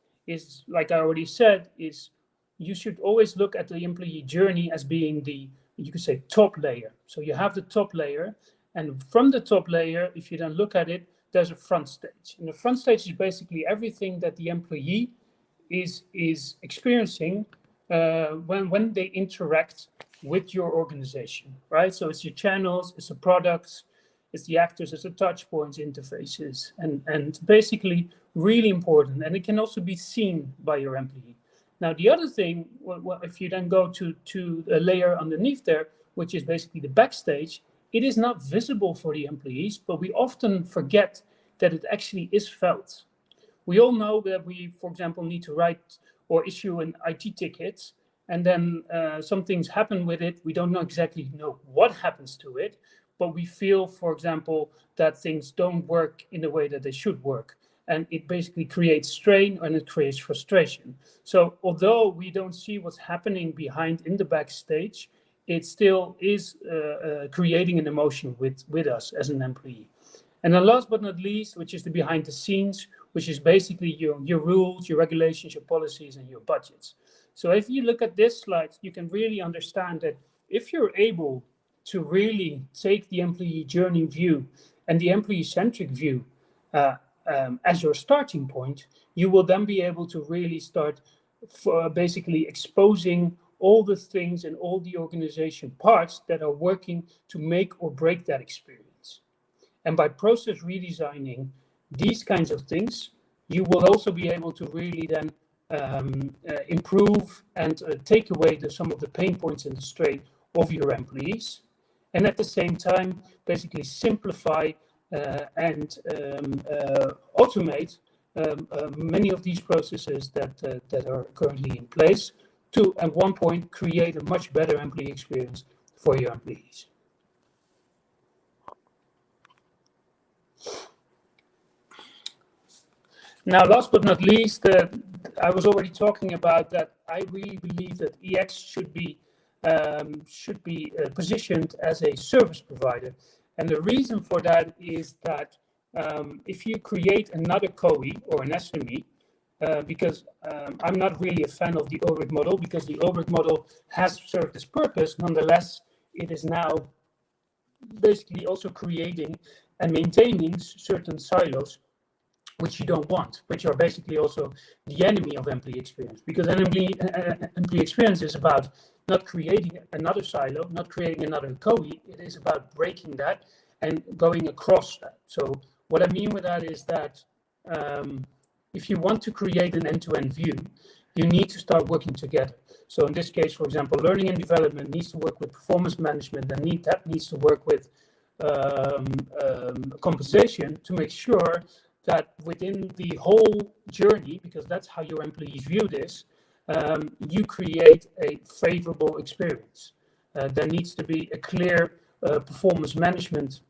like I already said, is you should always look at the employee journey as being the, you could say, top layer. So you have the top layer, and from the top layer, if you then look at it, there's a front stage. And the front stage is basically everything that the employee is experiencing when they interact with your organization, right? So it's your channels, it's the products, it's the actors, it's the touch points, interfaces, and basically really important. And it can also be seen by your employee. Now, the other thing, if you then go to a layer underneath there, which is basically the backstage, it is not visible for the employees, but we often forget that it actually is felt. We all know that we, for example, need to write or issue an IT ticket, and then some things happen with it. We don't know exactly what happens to it, but we feel, for example, that things don't work in the way that they should work. And it basically creates strain and it creates frustration. So although we don't see what's happening behind in the backstage, it still is creating an emotion with us as an employee. And then last but not least, which is the behind the scenes, which is basically your rules, your regulations, your policies, and your budgets. So if you look at this slide, you can really understand that if you're able to really take the employee journey view and the employee-centric view as your starting point, you will then be able to really start basically exposing all the things and all the organization parts that are working to make or break that experience. And by process redesigning these kinds of things, you will also be able to really then improve and take away some of the pain points and the strain of your employees. And at the same time, basically simplify and automate many of these processes that are currently in place to, at one point, create a much better employee experience for your employees. Now, last but not least, I was already talking about that I really believe that EX should be positioned as a service provider. And the reason for that is that if you create another COE or an SME, because I'm not really a fan of the ORIC model, because the ORIC model has served its purpose. Nonetheless, it is now basically also creating and maintaining certain silos which you don't want, which are basically also the enemy of employee experience. Because an employee experience is about not creating another silo, not creating another COE. It is about breaking that and going across that. So what I mean with that is that if you want to create an end-to-end view, you need to start working together. So in this case, for example, learning and development needs to work with performance management, and that needs to work with compensation to make sure that within the whole journey, because that's how your employees view this, you create a favorable experience. There needs to be a clear performance management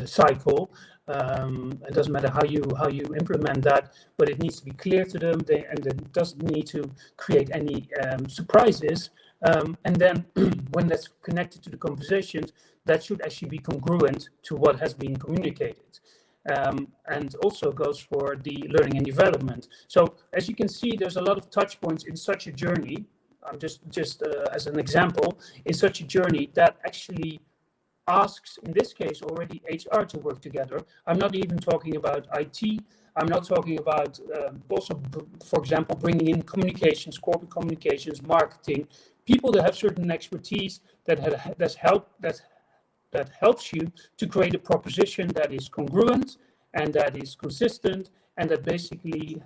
cycle. It doesn't matter how you implement that, but it needs to be clear to them, and it doesn't need to create any surprises. And then when that's connected to the conversations, that should actually be congruent to what has been communicated. And also goes for the learning and development. So as you can see, there's a lot of touch points in such a journey. Just as an example, in such a journey that actually asks, in this case, already HR to work together. I'm not even talking about IT. I'm not talking about also, for example, bringing in communications, corporate communications, marketing, people that have certain expertise that helps you to create a proposition that is congruent and that is consistent and that basically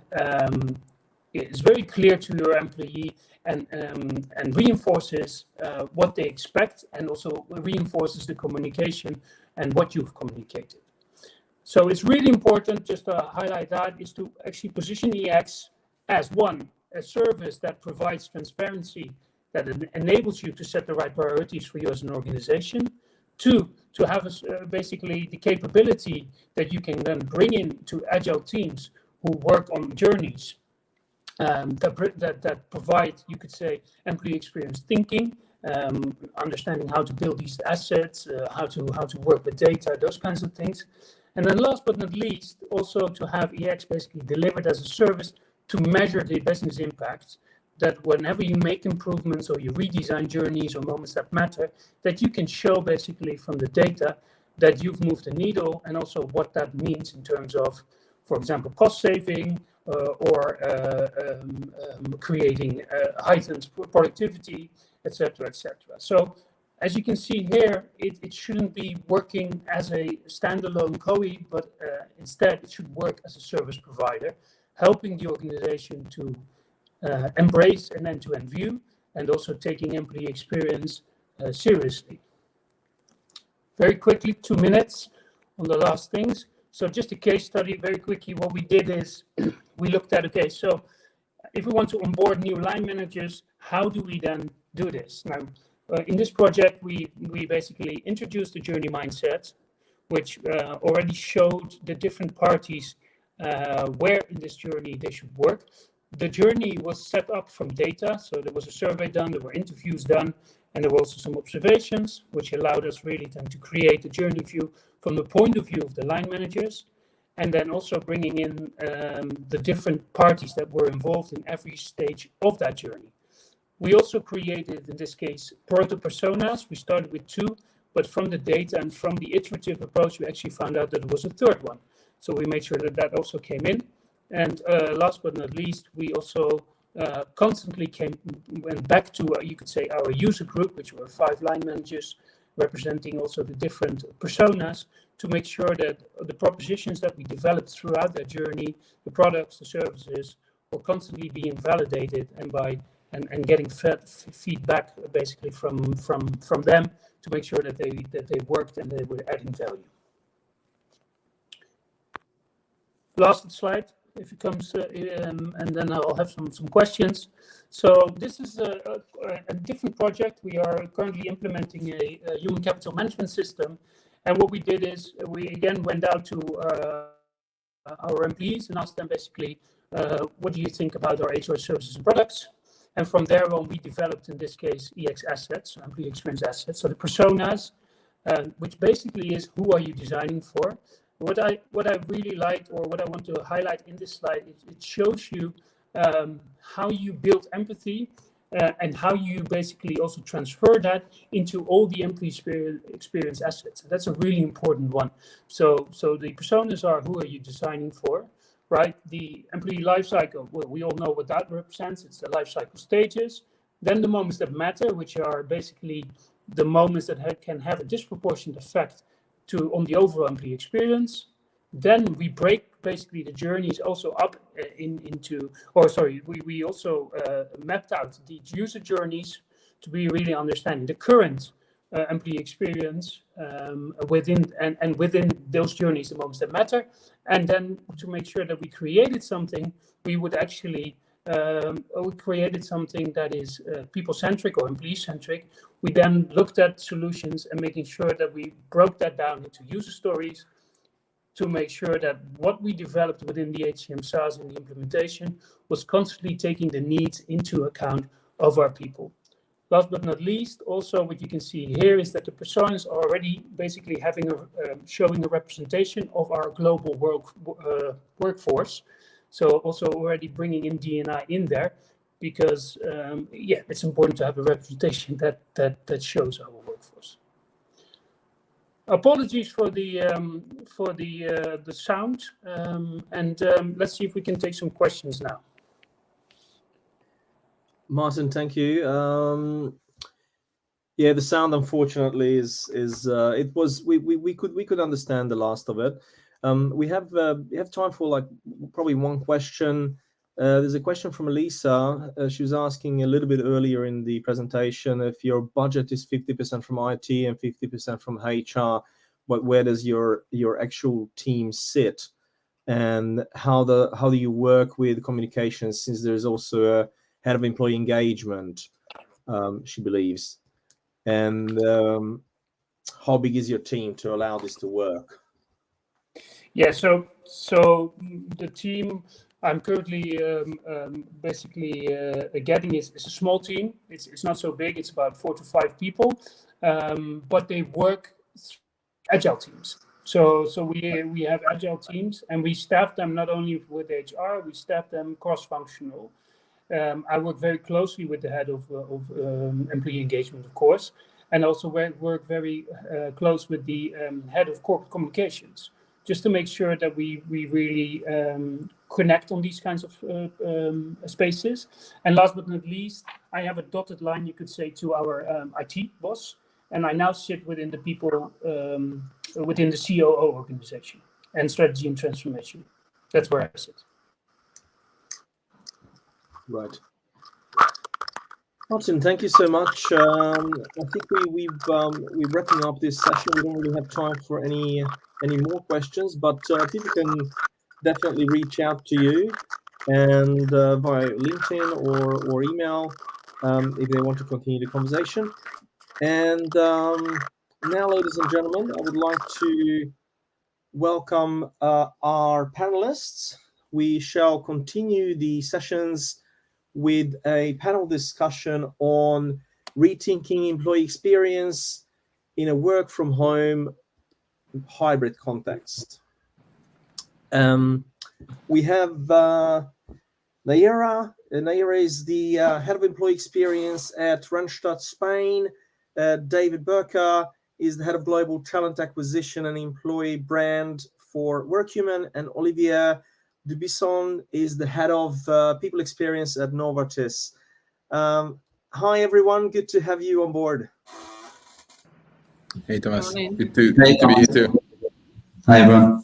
is very clear to your employee and reinforces what they expect, and also reinforces the communication and what you've communicated. So it's really important, just to highlight that, is to actually position EX as one, a service that provides transparency, that enables you to set the right priorities for you as an organization. Two, to have basically the capability that you can then bring in to agile teams who work on journeys that provide, you could say, employee experience thinking, understanding how to build these assets, how to work with data, those kinds of things. And then last but not least, also to have EX basically delivered as a service to measure the business impact, that whenever you make improvements or you redesign journeys or moments that matter, that you can show basically from the data that you've moved the needle, and also what that means in terms of, for example, cost saving or creating heightened productivity, etc., etc. So as you can see here, it shouldn't be working as a standalone COE, but instead it should work as a service provider, helping the organization to embrace an end-to-end view, and also taking employee experience seriously. Very quickly, 2 minutes on the last things. So just a case study, very quickly. What we did is we looked at, okay, so if we want to onboard new line managers, how do we then do this? Now, in this project, we basically introduced the journey mindset, which already showed the different parties where in this journey they should work. The journey was set up from data, so there was a survey done, there were interviews done, and there were also some observations, which allowed us really then to create a journey view from the point of view of the line managers, and then also bringing in the different parties that were involved in every stage of that journey. We also created, in this case, Proto Personas. We started with 2, but from the data and from the iterative approach, we actually found out that there was a 3rd one. So we made sure that that also came in. And last but not least, we also constantly went back to, you could say, our user group, which were 5 line managers representing also the different personas, to make sure that the propositions that we developed throughout that journey, the products, the services, were constantly being validated and getting feedback basically from them, to make sure that they worked and they were adding value. Last slide, if it comes, and then I'll have some questions. So this is a different project. We are currently implementing a human capital management system. And what we did is we again went out to our employees and asked them basically, what do you think about our HR services and products? And from there on, we developed, in this case, EX assets, employee experience assets. So the personas, which basically is, who are you designing for? What I really liked, or what I want to highlight in this slide, it shows you how you build empathy and how you basically also transfer that into all the employee experience assets. And that's a really important one. So the personas are, who are you designing for, right? The employee lifecycle, well, we all know what that represents. It's the lifecycle stages. Then the moments that matter, which are basically the moments that can have a disproportionate effect on the overall employee experience. Then we break basically the journeys also up we also mapped out the user journeys to be really understanding the current employee experience within those journeys, the moments that matter. And then to make sure that we created something, we would actually we created something that is people-centric or employee-centric. We then looked at solutions and making sure that we broke that down into user stories to make sure that what we developed within the HCM SaaS and the implementation was constantly taking the needs into account of our people. Last but not least, also what you can see here is that the personas are already basically showing a representation of our global workforce. So also already bringing in D&I in there, because it's important to have a representation that shows our workforce. Apologies for the sound, and let's see if we can take some questions now. Martin, thank you. The sound unfortunately we could understand the last of it. We have time for probably one question. There's a question from Elisa. She was asking a little bit earlier in the presentation if your budget is 50% from IT and 50% from HR, but where does your actual team sit, and how do you work with communications, since there's also a head of employee engagement, she believes, and how big is your team to allow this to work? Yeah, so the team I'm currently basically getting is a small team. It's not so big. It's about 4 to 5 people, but they work agile teams. So we have agile teams, and we staff them not only with HR, we staff them cross-functional. I work very closely with the head of employee engagement, of course, and also work very close with the head of corporate communications, just to make sure that we really connect on these kinds of spaces. And last but not least, I have a dotted line, you could say, to our IT boss, and I now sit within the people within the COO organization and strategy and transformation. That's where I sit. Right. Martin, thank you so much. I think we're wrapping up this session. We don't really have time for any more questions, but people can definitely reach out to you and via LinkedIn or email if they want to continue the conversation. And now, ladies and gentlemen, I would like to welcome our panelists. We shall continue the sessions with a panel discussion on rethinking employee experience in a work from home hybrid context. We have Nayara. Nayara is the head of employee experience at Randstad, Spain. David Burka is the head of global talent acquisition and employee brand for Workhuman, and Olivier Dubisson is the head of people experience at Novartis. Hi, everyone. Good to have you on board. Hey, Thomas. Good to meet you too. Hi, everyone.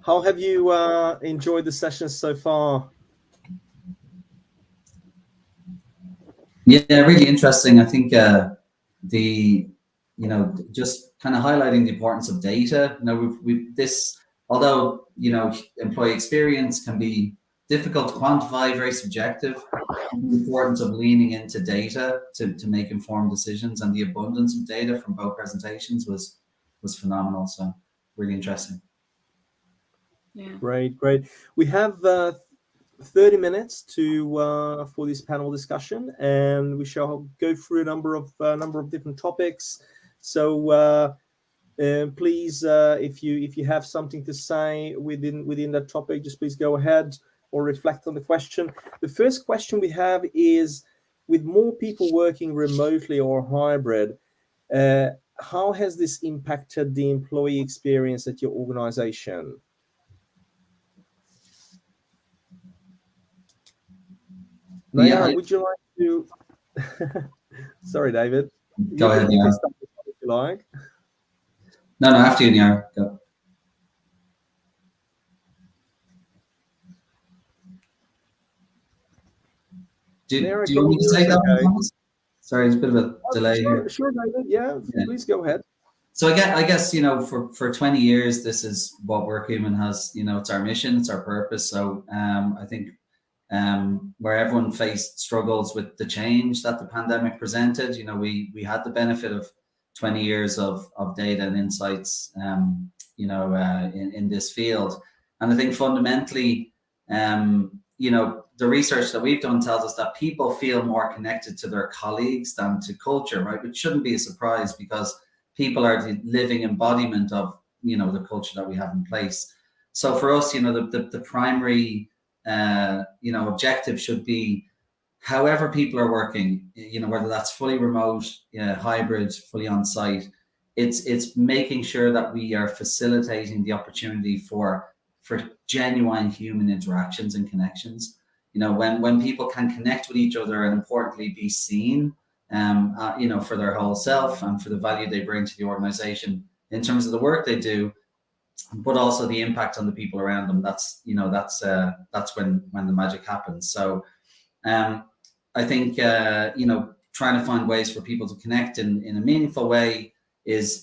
How have you enjoyed the sessions so far? Yeah, really interesting. I think just kind of highlighting the importance of data. Although employee experience can be difficult to quantify, very subjective. The importance of leaning into data to make informed decisions, and the abundance of data from both presentations was phenomenal. So really interesting. Yeah. Great. We have 30 minutes for this panel discussion, and we shall go through a number of different topics. So please, if you have something to say within that topic, just please go ahead or reflect on the question. The first question we have is, with more people working remotely or hybrid, how has this impacted the employee experience at your organization? Nayara, would you like to? Sorry, David. Go ahead. You can start if you like. No, after you, Nayara. Go. Do you want me to say that? Okay. Sorry, there's a bit of a delay here. Sure, David. Yeah, please go ahead. So I guess for 20 years, this is what Workhuman has. It's our mission, it's our purpose. So I think where everyone faced struggles with the change that the pandemic presented, we had the benefit of 20 years of data and insights, in this field. And I think fundamentally, the research that we've done tells us that people feel more connected to their colleagues than to culture, right? Which shouldn't be a surprise, because people are the living embodiment of, the culture that we have in place. So for us, the primary, objective should be, however people are working, whether that's fully remote, hybrid, fully on site, it's making sure that we are facilitating the opportunity for genuine human interactions and connections. When people can connect with each other and importantly be seen, for their whole self and for the value they bring to the organization in terms of the work they do, but also the impact on the people around them. That's when the magic happens. So I think trying to find ways for people to connect in a meaningful way is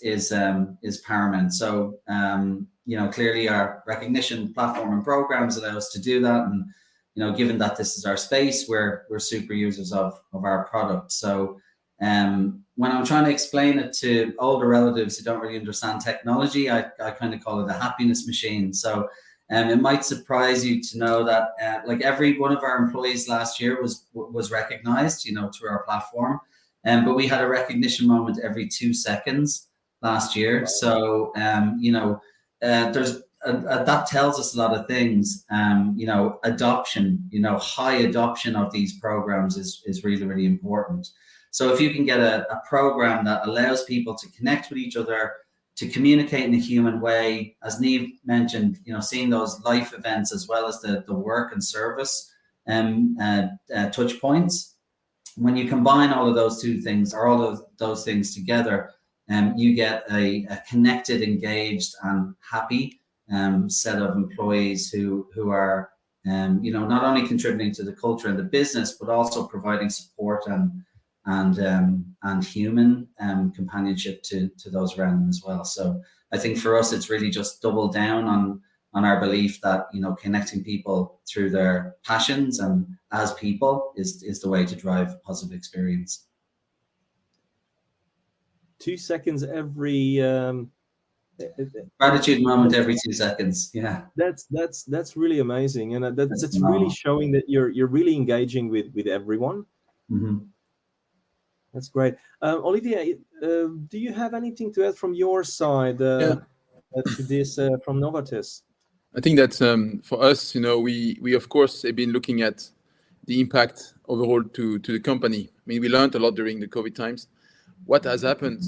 paramount. So clearly our recognition platform and programs allow us to do that, and given that this is our space, we're super users of our product. So when I'm trying to explain it to older relatives who don't really understand technology, I kind of call it a happiness machine. So it might surprise you to know that like every one of our employees last year was recognized, through our platform. But we had a recognition moment every 2 seconds last year. So, there's that tells us a lot of things. Adoption, high adoption of these programs is really, really important. So if you can get a program that allows people to connect with each other, to communicate in a human way, as Niamh mentioned, seeing those life events as well as the work and service touch points. When you combine all of those two things, or all of those things together, you get a connected, engaged, and happy set of employees who are, not only contributing to the culture and the business, but also providing support and human companionship to those around them as well. So I think for us, it's really just double down on our belief that, connecting people through their passions and as people is the way to drive a positive experience. 2 seconds every gratitude moment every 2 seconds. Yeah, that's really amazing, and that's really showing that you're really engaging with everyone. Mm-hmm. That's great. Olivier, do you have anything to add from your side to this from Novartis? I think that for us, we of course have been looking at the impact overall to the company. I mean, we learned a lot during the COVID times. What has happened,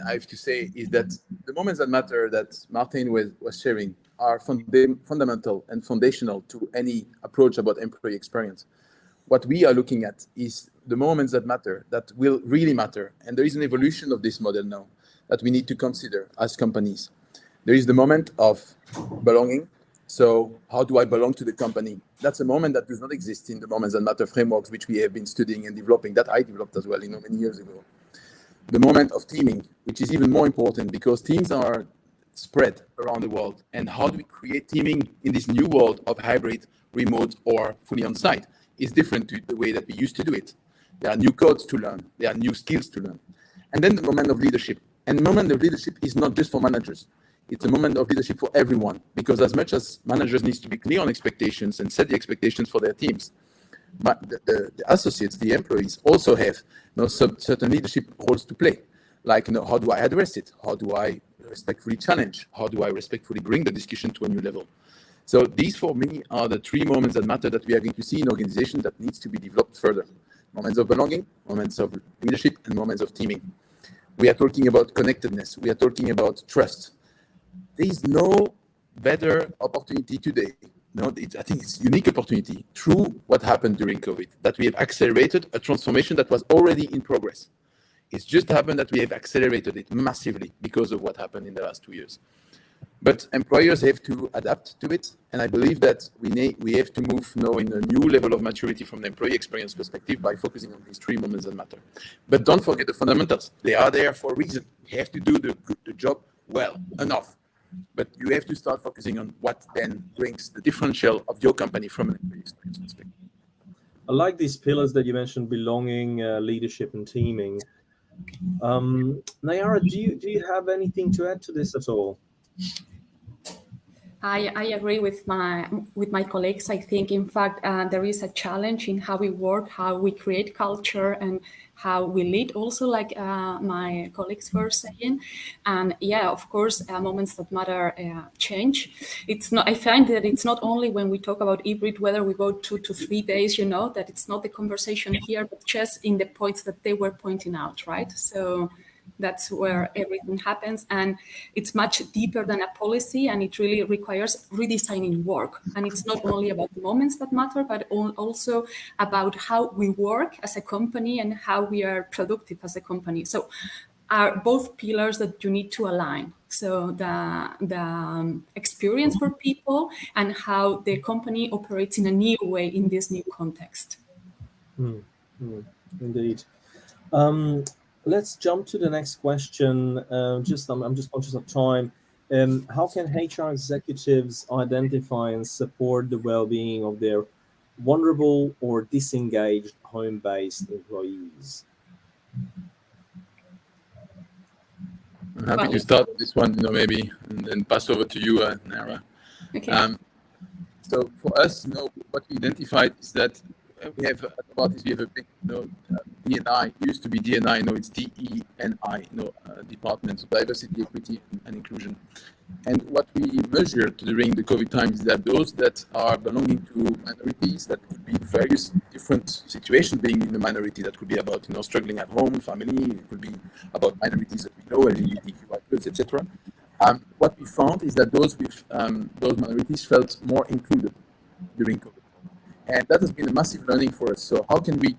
I have to say, is that the moments that matter that Martin was sharing are fundamental and foundational to any approach about employee experience. What we are looking at is the moments that matter, that will really matter. And there is an evolution of this model now that we need to consider as companies. There is the moment of belonging. So how do I belong to the company? That's a moment that does not exist in the moments that matter frameworks, which we have been studying and developing, that I developed as well, many years ago. The moment of teaming, which is even more important because teams are spread around the world. And how do we create teaming in this new world of hybrid, remote, or fully on-site? Is different to the way that we used to do it. There are new codes to learn. There are new skills to learn. And then the moment of leadership. And the moment of leadership is not just for managers. It's a moment of leadership for everyone. Because as much as managers need to be clear on expectations and set the expectations for their teams, the associates, the employees also have certain leadership roles to play. Like, how do I address it? How do I respectfully challenge? How do I respectfully bring the discussion to a new level? So these, for me, are the 3 moments that matter that we are going to see in organization that needs to be developed further. Moments of belonging, moments of leadership, and moments of teaming. We are talking about connectedness. We are talking about trust. There is no better opportunity today. I think it's a unique opportunity through what happened during COVID, that we have accelerated a transformation that was already in progress. It's just happened that we have accelerated it massively because of what happened in the last 2 years. But employers have to adapt to it, and I believe that we have to move now in a new level of maturity from the employee experience perspective by focusing on these 3 moments that matter. But don't forget the fundamentals. They are there for a reason. You have to do the job well enough. But you have to start focusing on what then brings the differential of your company from an employee experience perspective. I like these pillars that you mentioned: belonging, leadership, and teaming. Nayara, do you have anything to add to this at all? I agree with my colleagues. I think, in fact, there is a challenge in how we work, how we create culture, and how we lead. Also, like my colleagues were saying, and yeah, of course, moments that matter change. It's not. I find that it's not only when we talk about hybrid, whether we go 2 to 3 days. That it's not the conversation here, but just in the points that they were pointing out, right? So that's where everything happens, and it's much deeper than a policy, and it really requires redesigning work. And it's not only about the moments that matter, but also about how we work as a company and how we are productive as a company. So are both pillars that you need to align. So the experience for people and how the company operates in a new way in this new context. Indeed. Let's jump to the next question. I'm just conscious of time. How can HR executives identify and support the well-being of their vulnerable or disengaged home-based employees? I'm happy to start this one, maybe, and then pass over to you, Naira. Okay. So for us, what we identified is that we have a big, DNI. It used to be DNI, it's DENI, Department of Diversity, Equity, and Inclusion. And what we measured during the COVID times is that those that are belonging to minorities, that could be various different situations being in the minority, that could be about, struggling at home, family, it could be about minorities that we know, LGBTQI+, etc. What we found is that those with those minorities felt more included during COVID. And that has been a massive learning for us. So how can we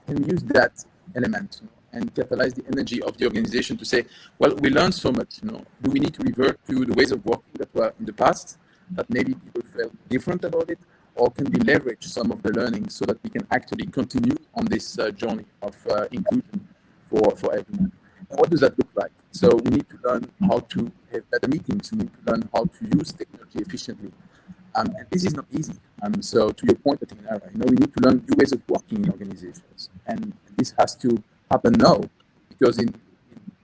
use that element and catalyze the energy of the organization to say, well, we learned so much, do we need to revert to the ways of working that were in the past, that maybe people felt different about it, or can we leverage some of the learnings so that we can actually continue on this journey of inclusion for everyone? And what does that look like? So we need to learn how to have better meetings, we need to learn how to use technology efficiently. And this is not easy. So to your point, I think, we need to learn new ways of working in organizations. And this has to happen now, because in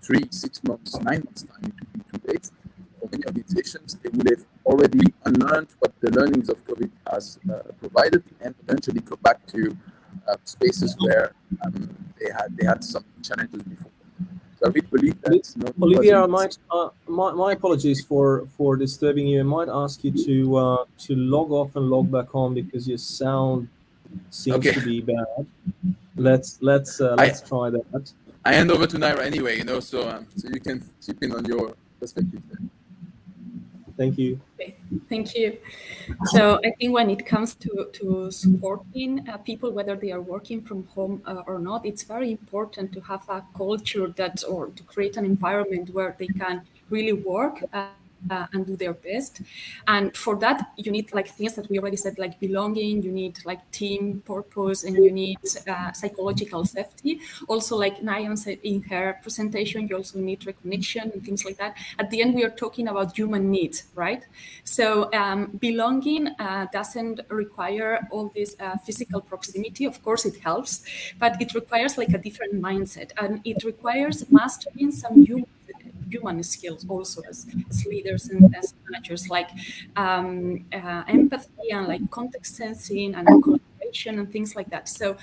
3, 6 months, 9 months time, it will be too late. For many organizations, they would have already unlearned what the learnings of COVID has provided, and eventually go back to spaces where they had some challenges before. So I really believe that. Olivia, my apologies for disturbing you. I might ask you to log off and log back on, because your sound seems to be bad. Let's try that. I hand over to Naira anyway, so you can chip in on your perspective there. Thank you. Okay, thank you. So I think when it comes to supporting people, whether they are working from home or not, it's very important to have a culture or to create an environment where they can really work and do their best. And for that, you need things that we already said, like belonging, you need team purpose, and you need psychological safety. Also, like Nayan said in her presentation, you also need recognition and things like that. At the end, we are talking about human needs, right? So belonging doesn't require all this physical proximity. Of course, it helps, but it requires a different mindset, and it requires mastering some human skills also as leaders and as managers, like empathy and context sensing and collaboration and things like that. So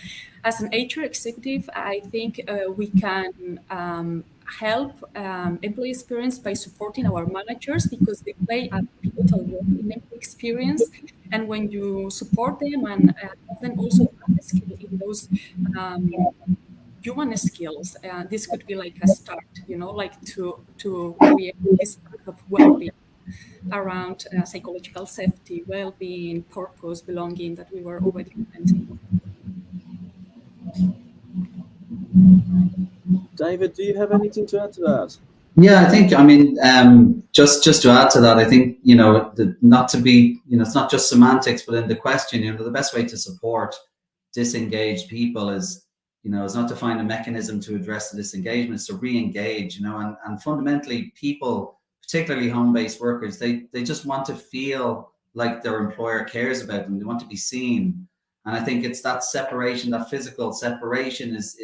as an HR executive, I think we can help employee experience by supporting our managers, because they play a pivotal role in employee experience. And when you support them and have them also upskill in those human skills, this could be a start, to create this type of well-being around psychological safety, well-being, purpose, belonging that we were already commenting. David, do you have anything to add to that? Yeah, I think, just to add to that, I think, not to be, it's not just semantics, but in the question, the best way to support disengaged people is not to find a mechanism to address the disengagement, it's to re-engage, and fundamentally people, particularly home-based workers, they just want to feel like their employer cares about them. They want to be seen. And I think it's that separation, that physical separation is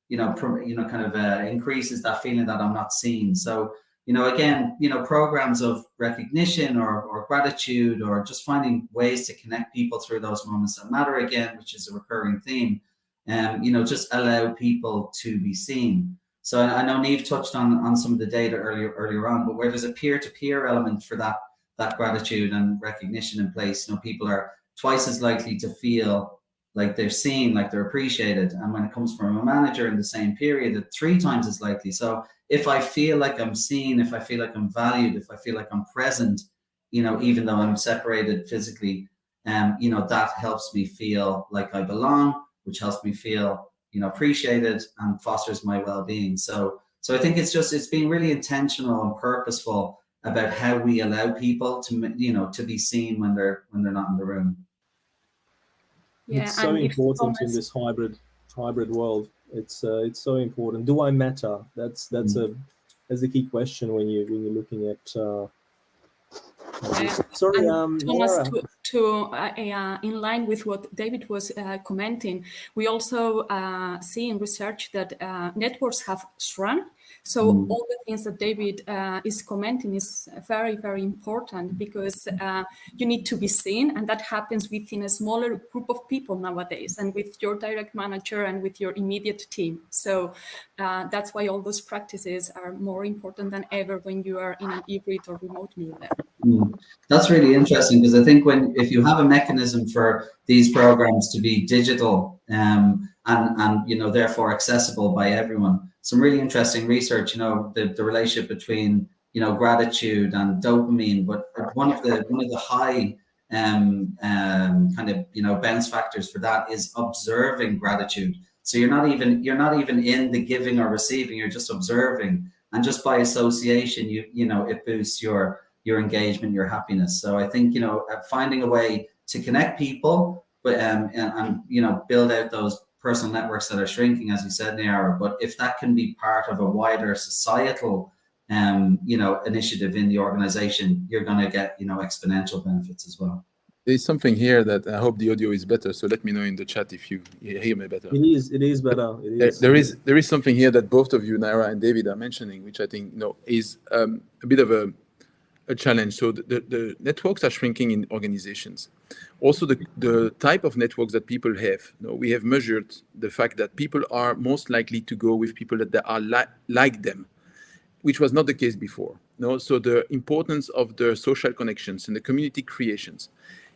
increases that feeling that I'm not seen. So, again, programs of recognition or gratitude, or just finding ways to connect people through those moments that matter, again, which is a recurring theme. Just allow people to be seen. So I know Niamh touched on some of the data earlier on, but where there's a peer-to-peer element for that gratitude and recognition in place, people are twice as likely to feel like they're seen, like they're appreciated. And when it comes from a manager in the same period, it's 3 times as likely. So if I feel like I'm seen, if I feel like I'm valued, if I feel like I'm present, even though I'm separated physically, that helps me feel like I belong, which helps me feel, appreciated and fosters my well-being. So I think it's being really intentional and purposeful about how we allow people to be seen when they're not in the room. Yeah, it's so important in this hybrid world. It's so important. Do I matter? That's the key question when you're looking at. Sorry, Thomas, in line with what David was commenting, we also see in research that networks have shrunk. So all the things that David is commenting is very, very important, because you need to be seen, and that happens within a smaller group of people nowadays, and with your direct manager and with your immediate team. So that's why all those practices are more important than ever when you are in an hybrid or remote model. That's really interesting, because I think if you have a mechanism for these programs to be digital and therefore accessible by everyone, some really interesting research, the relationship between gratitude and dopamine, but one of the high bounce factors for that is observing gratitude. So you're not even in the giving or receiving, you're just observing, and just by association it boosts your engagement, your happiness. So I think finding a way to connect people, but and build out those personal networks that are shrinking, as you said, Niara. But if that can be part of a wider societal initiative in the organization, you're going to get exponential benefits as well. There's something here that I hope the audio is better. So let me know in the chat if you hear me better. It is better. There is something here that both of you, Naira and David, are mentioning, which I think is a bit of a challenge. So the networks are shrinking in organizations. Also, the type of networks that people have. We have measured the fact that people are most likely to go with people that are like them, which was not the case before. So the importance of the social connections and the community creations.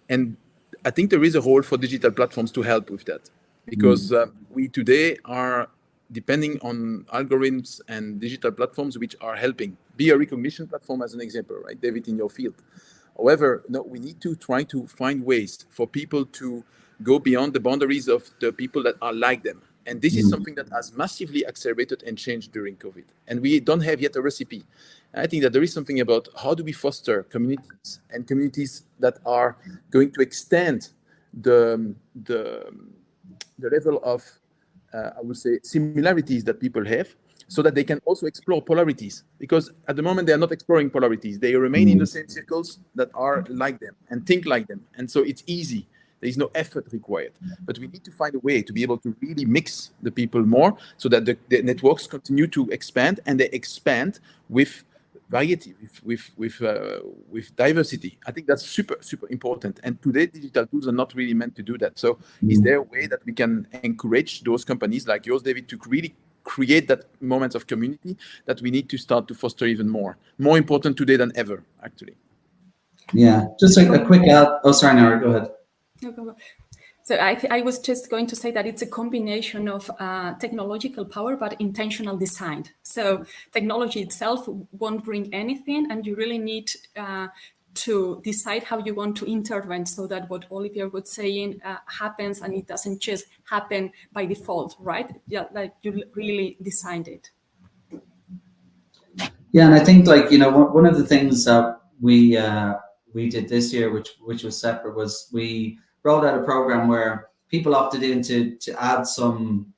And I think there is a role for digital platforms to help with that, because we today are depending on algorithms and digital platforms which are helping. Be a recognition platform as an example, right, David, in your field. However, we need to try to find ways for people to go beyond the boundaries of the people that are like them. And this is something that has massively accelerated and changed during COVID. And we don't have yet a recipe. I think that there is something about how do we foster communities, and communities that are going to extend the level of, I would say, similarities that people have, so that they can also explore polarities. Because at the moment, they are not exploring polarities. They remain in the same circles that are like them and think like them. And so it's easy. There is no effort required. But we need to find a way to be able to really mix the people more, so that the networks continue to expand, and they expand with variety, with diversity. I think that's super, super important. And today, digital tools are not really meant to do that. So is there a way that we can encourage those companies like yours, David, to really create that moment of community that we need to start to foster even more important today than ever, actually? Yeah, just a quick out. Oh, sorry, Nara, go ahead. No, go on. So I was just going to say that it's a combination of technological power, but intentional design. So technology itself won't bring anything, and you really need to decide how you want to intervene, so that what Olivier was saying happens, and it doesn't just happen by default, right? Yeah, like you really designed it. Yeah, and I think one of the things that we did this year, which was separate, was we rolled out a program where people opted in to add some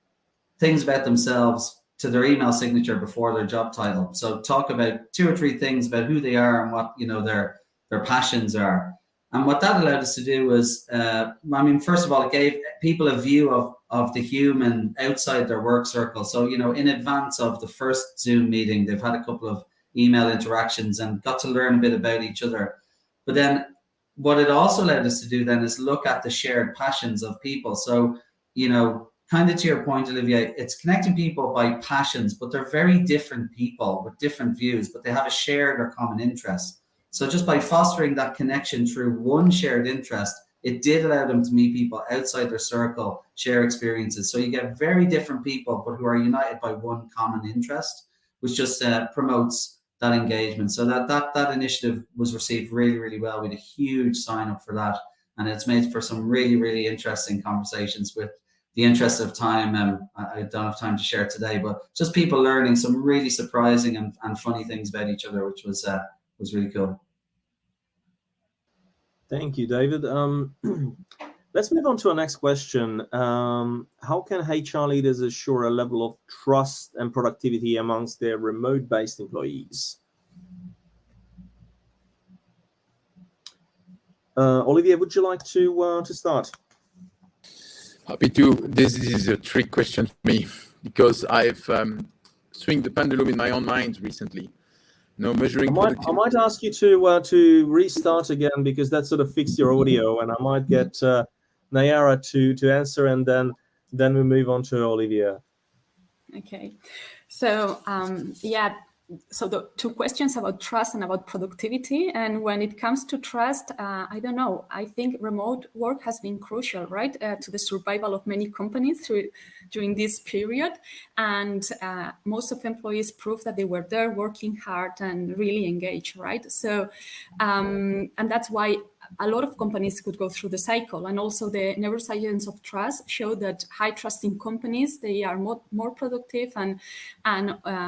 things about themselves to their email signature before their job title. So talk about 2 or 3 things about who they are and what their passions are. And what that allowed us to do was, first of all, it gave people a view of the human outside their work circle. So in advance of the first Zoom meeting, they've had a couple of email interactions and got to learn a bit about each other. But then what it also allowed us to do then is look at the shared passions of people. So, kind of to your point, Olivier, it's connecting people by passions, but they're very different people with different views, but they have a shared or common interest. So just by fostering that connection through one shared interest, it did allow them to meet people outside their circle, share experiences. So you get very different people, but who are united by one common interest, which just promotes that engagement. So that initiative was received really, really well. We had a huge sign up for that, and it's made for some really, really interesting conversations. With the interest of time, I don't have time to share today, but just people learning some really surprising and funny things about each other, which was really cool. Thank you, David. Let's move on to our next question. How can HR leaders assure a level of trust and productivity amongst their remote-based employees? Olivier, would you like to start? Happy to. This is a trick question for me, because I've swing the pendulum in my own mind recently. Measuring I might ask you to restart again, because that sort of fixed your audio, and I might get Nayara to answer, and then we move on to Olivia. Okay, so so the two questions about trust and about productivity. And when it comes to trust, I don't know, I think remote work has been crucial, right, to the survival of many companies during this period. And most of employees proved that they were there working hard and really engaged, right? So, and that's why a lot of companies could go through the cycle. And also the neuroscience of trust showed that high trusting companies, they are more productive and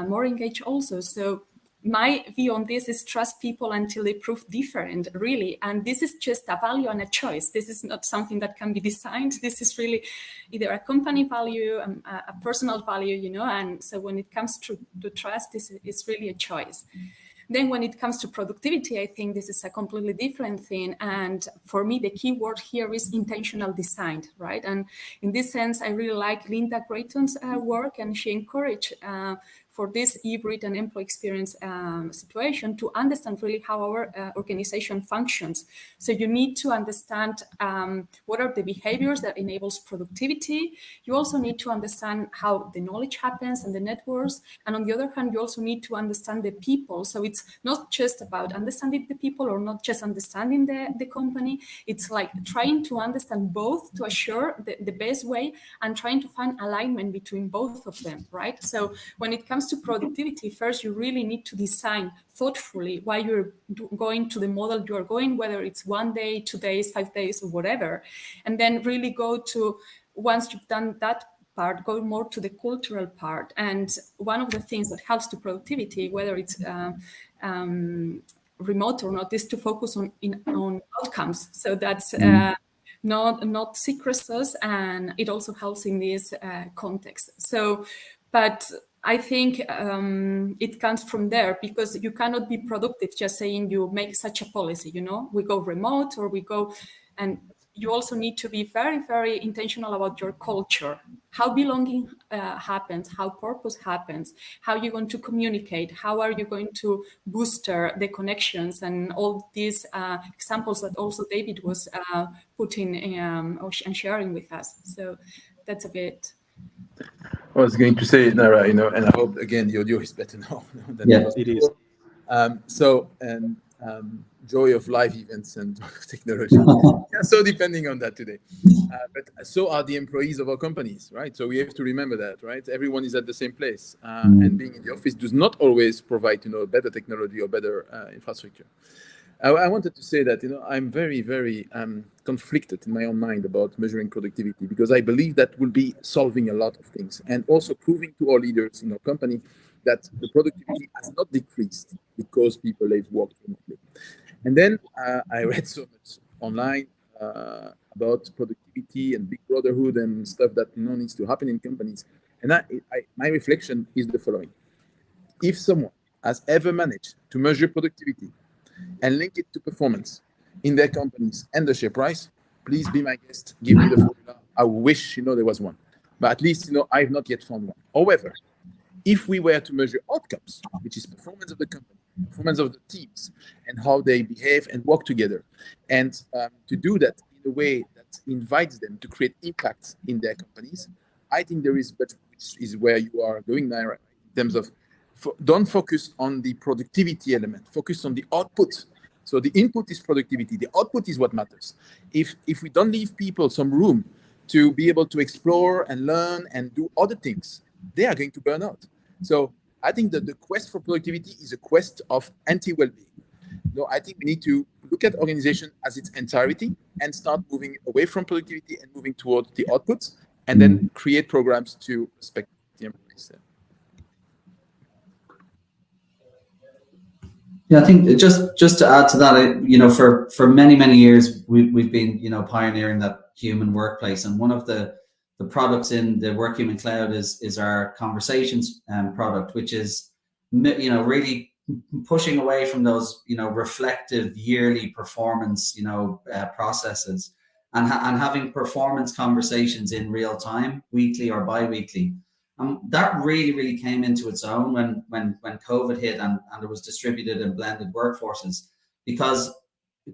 more engaged also. So my view on this is trust people until they prove different, really. And this is just a value and a choice. This is not something that can be designed. This is really either a company value, a personal value, and so when it comes to trust, this is really a choice. Then when it comes to productivity, I think this is a completely different thing. And for me, the key word here is intentional design, right? And in this sense, I really like Linda Grayton's work, and she encouraged for this hybrid and employee experience situation to understand really how our organization functions. So you need to understand what are the behaviors that enables productivity. You also need to understand how the knowledge happens and the networks. And on the other hand, you also need to understand the people. So it's not just about understanding the people or not just understanding the company. It's like trying to understand both to assure the best way and trying to find alignment between both of them, right? So when it comes to productivity, first, you really need to design thoughtfully why you're going to the model you're going, whether it's 1 day, 2 days, 5 days, or whatever. And then really go to, once you've done that part, go more to the cultural part. And one of the things that helps to productivity, whether it's remote or not, is to focus on outcomes. So that's not secret sauce, and it also helps in this context. So, but I think it comes from there, because you cannot be productive just saying you make such a policy, we go remote or we go, and you also need to be very, very intentional about your culture, how belonging happens, how purpose happens, how you're going to communicate, how are you going to booster the connections, and all these examples that also David was putting and sharing with us. So that's a bit. I was going to say, Nara, and I hope, again, the audio is better now than it was before. Joy of live events and technology. So depending on that today. But so are the employees of our companies, right? So we have to remember that, right? Everyone is at the same place. And being in the office does not always provide, better technology or better infrastructure. I wanted to say that, I'm very, very conflicted in my own mind about measuring productivity, because I believe that will be solving a lot of things, and also proving to our leaders in our company that the productivity has not decreased because people have worked remotely. And then I read so much online about productivity and big brotherhood and stuff that needs to happen in companies. And my reflection is the following: if someone has ever managed to measure productivity and link it to performance in their companies and the share price, please be my guest. Give me the formula. I wish there was one, but at least I've not yet found one. However, if we were to measure outcomes, which is performance of the company, performance of the teams, and how they behave and work together, and to do that in a way that invites them to create impact in their companies, I think there is, but which is where you are going, Naira, in terms of don't focus on the productivity element, focus on the output. So the input is productivity, the output is what matters. If we don't leave people some room to be able to explore and learn and do other things, they are going to burn out. So I think that the quest for productivity is a quest of anti-well-being. I think we need to look at organization as its entirety and start moving away from productivity and moving towards the outputs, and then create programs to respect the employees. Yeah, I think just to add to that, for many years we've been pioneering that human workplace, and one of the products in the Work Human Cloud is our conversations product, which is really pushing away from those reflective yearly performance processes, and having performance conversations in real time, weekly or bi-weekly. That really came into its own when COVID hit and there was distributed and blended workforces, because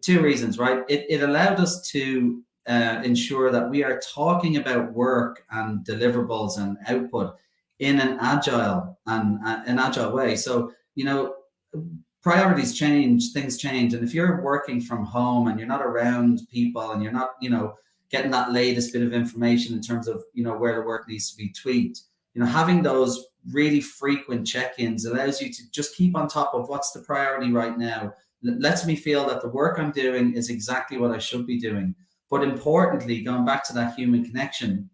2 reasons, right? It allowed us to ensure that we are talking about work and deliverables and output in an agile way. So, priorities change, things change. And if you're working from home and you're not around people and you're not, getting that latest bit of information in terms of, where the work needs to be tweaked, having those really frequent check-ins allows you to just keep on top of what's the priority right now. It lets me feel that the work I'm doing is exactly what I should be doing. But importantly, going back to that human connection,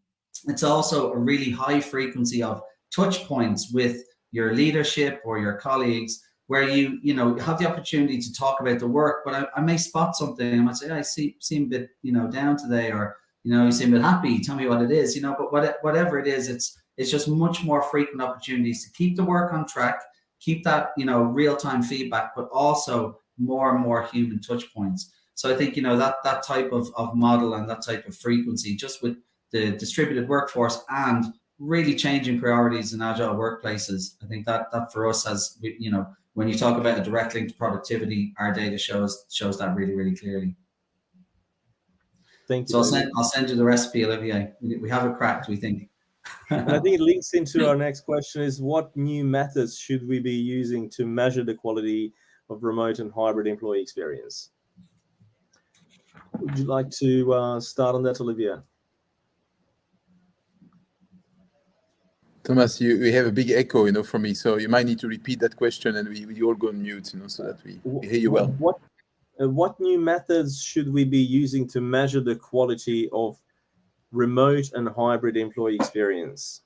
it's also a really high frequency of touch points with your leadership or your colleagues, where you have the opportunity to talk about the work, but I may spot something. I might say, I seem a bit down today, or you seem a bit happy. Tell me what it is, but whatever it is, it's just much more frequent opportunities to keep the work on track, keep that real-time feedback, but also more and more human touch points. So I think that type of model and that type of frequency, just with the distributed workforce and really changing priorities in agile workplaces, I think that for us has, when you talk about a direct link to productivity, our data shows that really clearly. Thank you. So I'll send you the recipe, Olivier. We have it cracked, we think. And I think it links into our next question: is what new methods should we be using to measure the quality of remote and hybrid employee experience? Would you like to start on that, Olivier? Thomas, we have a big echo, from me, so you might need to repeat that question, and we all go on mute, so that we hear you well. What new methods should we be using to measure the quality of remote and hybrid employee experience?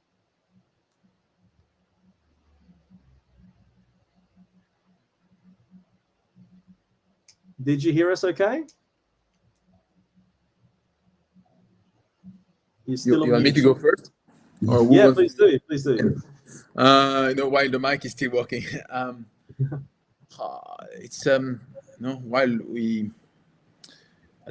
Did you hear us okay? You want me to go first? Yeah, please do. While the mic is still working. It's I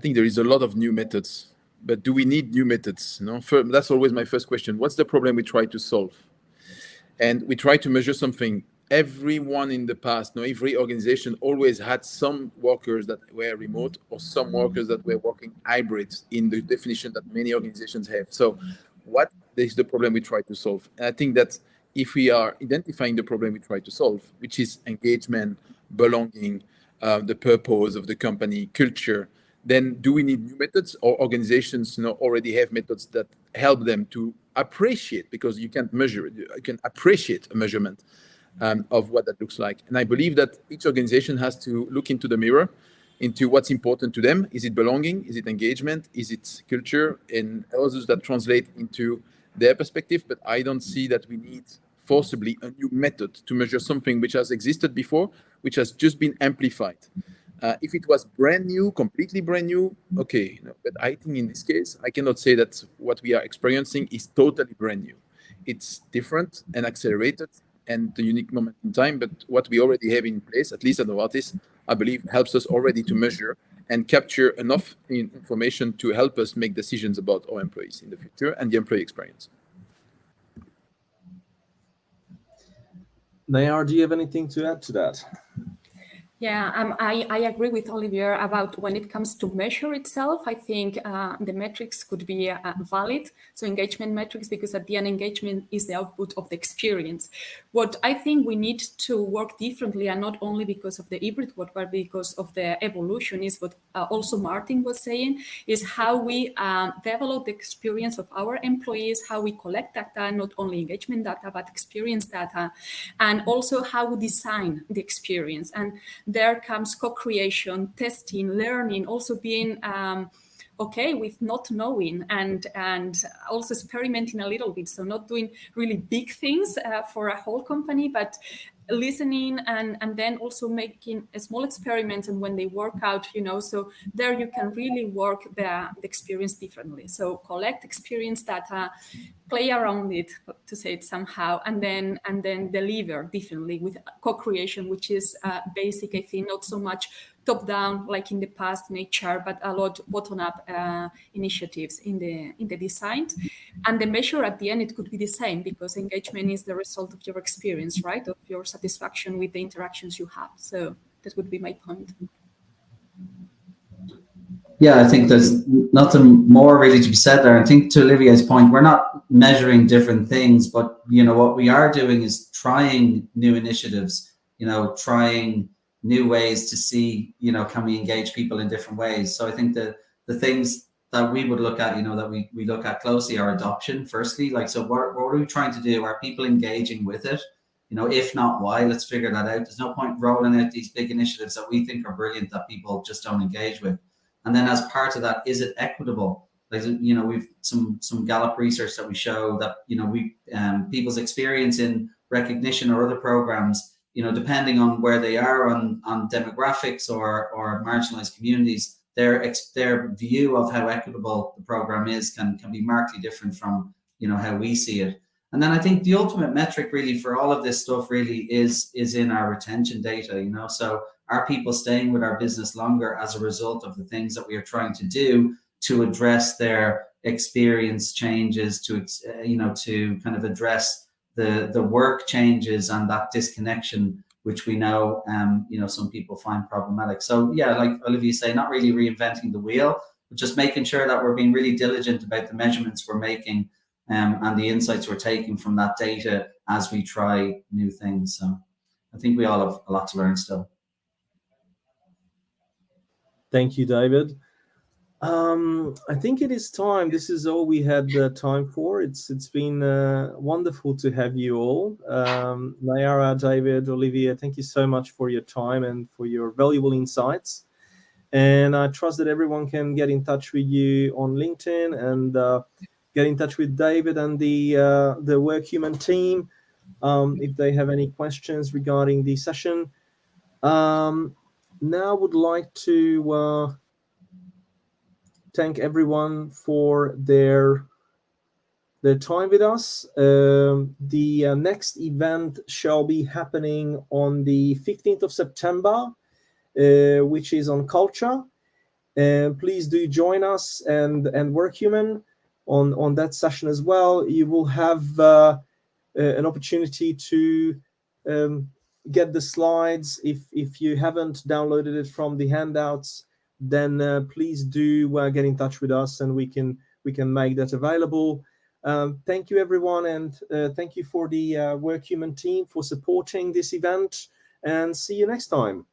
think there is a lot of new methods, but do we need new methods? That's always my first question. What's the problem we try to solve? And we try to measure something. Everyone in the past, every organization always had some workers that were remote or some workers that were working hybrid in the definition that many organizations have. So what is the problem we try to solve? And I think that if we are identifying the problem we try to solve, which is engagement, belonging, the purpose of the company, culture, then do we need new methods, or organizations already have methods that help them to appreciate, because you can't measure it, you can appreciate a measurement of what that looks like. And I believe that each organization has to look into the mirror, into what's important to them. Is it belonging? Is it engagement? Is it culture? And others that translate into their perspective. But I don't see that we need forcibly a new method to measure something which has existed before, which has just been amplified. If it was brand new, completely brand new, okay. But I think in this case, I cannot say that what we are experiencing is totally brand new. It's different and accelerated and the unique moment in time. But what we already have in place, at least at Novartis, I believe helps us already to measure and capture enough information to help us make decisions about our employees in the future and the employee experience. Nayar, do you have anything to add to that? Yeah, I agree with Olivier about when it comes to measure itself. I think the metrics could be valid, so engagement metrics, because at the end, engagement is the output of the experience. What I think we need to work differently, and not only because of the hybrid work, but because of the evolution, is what also Martin was saying, is how we develop the experience of our employees, how we collect data, not only engagement data, but experience data, and also how we design the experience. And there comes co-creation, testing, learning, also being okay with not knowing, and also experimenting a little bit. So not doing really big things for a whole company, but listening and then also making a small experiments, and when they work out, so there you can really work the experience differently. So collect experience data, play around it, to say it somehow, and then deliver differently with co-creation, which is basic, I think, not so much top-down like in the past in HR, but a lot bottom-up initiatives in the design. And the measure at the end, it could be the same, because engagement is the result of your experience, right? Of your satisfaction with the interactions you have. So that would be my point. Yeah, I think there's nothing more really to be said there. I think to Olivier's point, we're not measuring different things, but what we are doing is trying new initiatives, trying new ways to see, can we engage people in different ways. So I think that the things that we would look at, that we look at closely are adoption, firstly. Like, so what are we trying to do? Are people engaging with it? If not, why? Let's figure that out. There's no point rolling out these big initiatives that we think are brilliant that people just don't engage with. And then as part of that, is it equitable? Like, we've some Gallup research that we show that, people's experience in recognition or other programs, depending on where they are on demographics or marginalized communities, their view of how equitable the program is can be markedly different from, how we see it. And then I think the ultimate metric really for all of this stuff really is in our retention data, so are people staying with our business longer as a result of the things that we are trying to do to address their experience changes, to kind of address the work changes and that disconnection, which we know, some people find problematic. So yeah, like Olivier say, not really reinventing the wheel, but just making sure that we're being really diligent about the measurements we're making and the insights we're taking from that data as we try new things. So I think we all have a lot to learn still. Thank you, David. I think it is time. This is all we had time for. It's been wonderful to have you all. Nayara, David, Olivia, thank you so much for your time and for your valuable insights. And I trust that everyone can get in touch with you on LinkedIn and get in touch with David and the WorkHuman team if they have any questions regarding the session. Now I would like to thank everyone for their time with us. The next event shall be happening on the 15th of September, which is on culture. Please do join us and WorkHuman on that session as well. You will have an opportunity to get the slides. If you haven't downloaded it from the handouts, then please do get in touch with us and we can make that available. Thank you, everyone, and thank you for the WorkHuman team for supporting this event, and see you next time.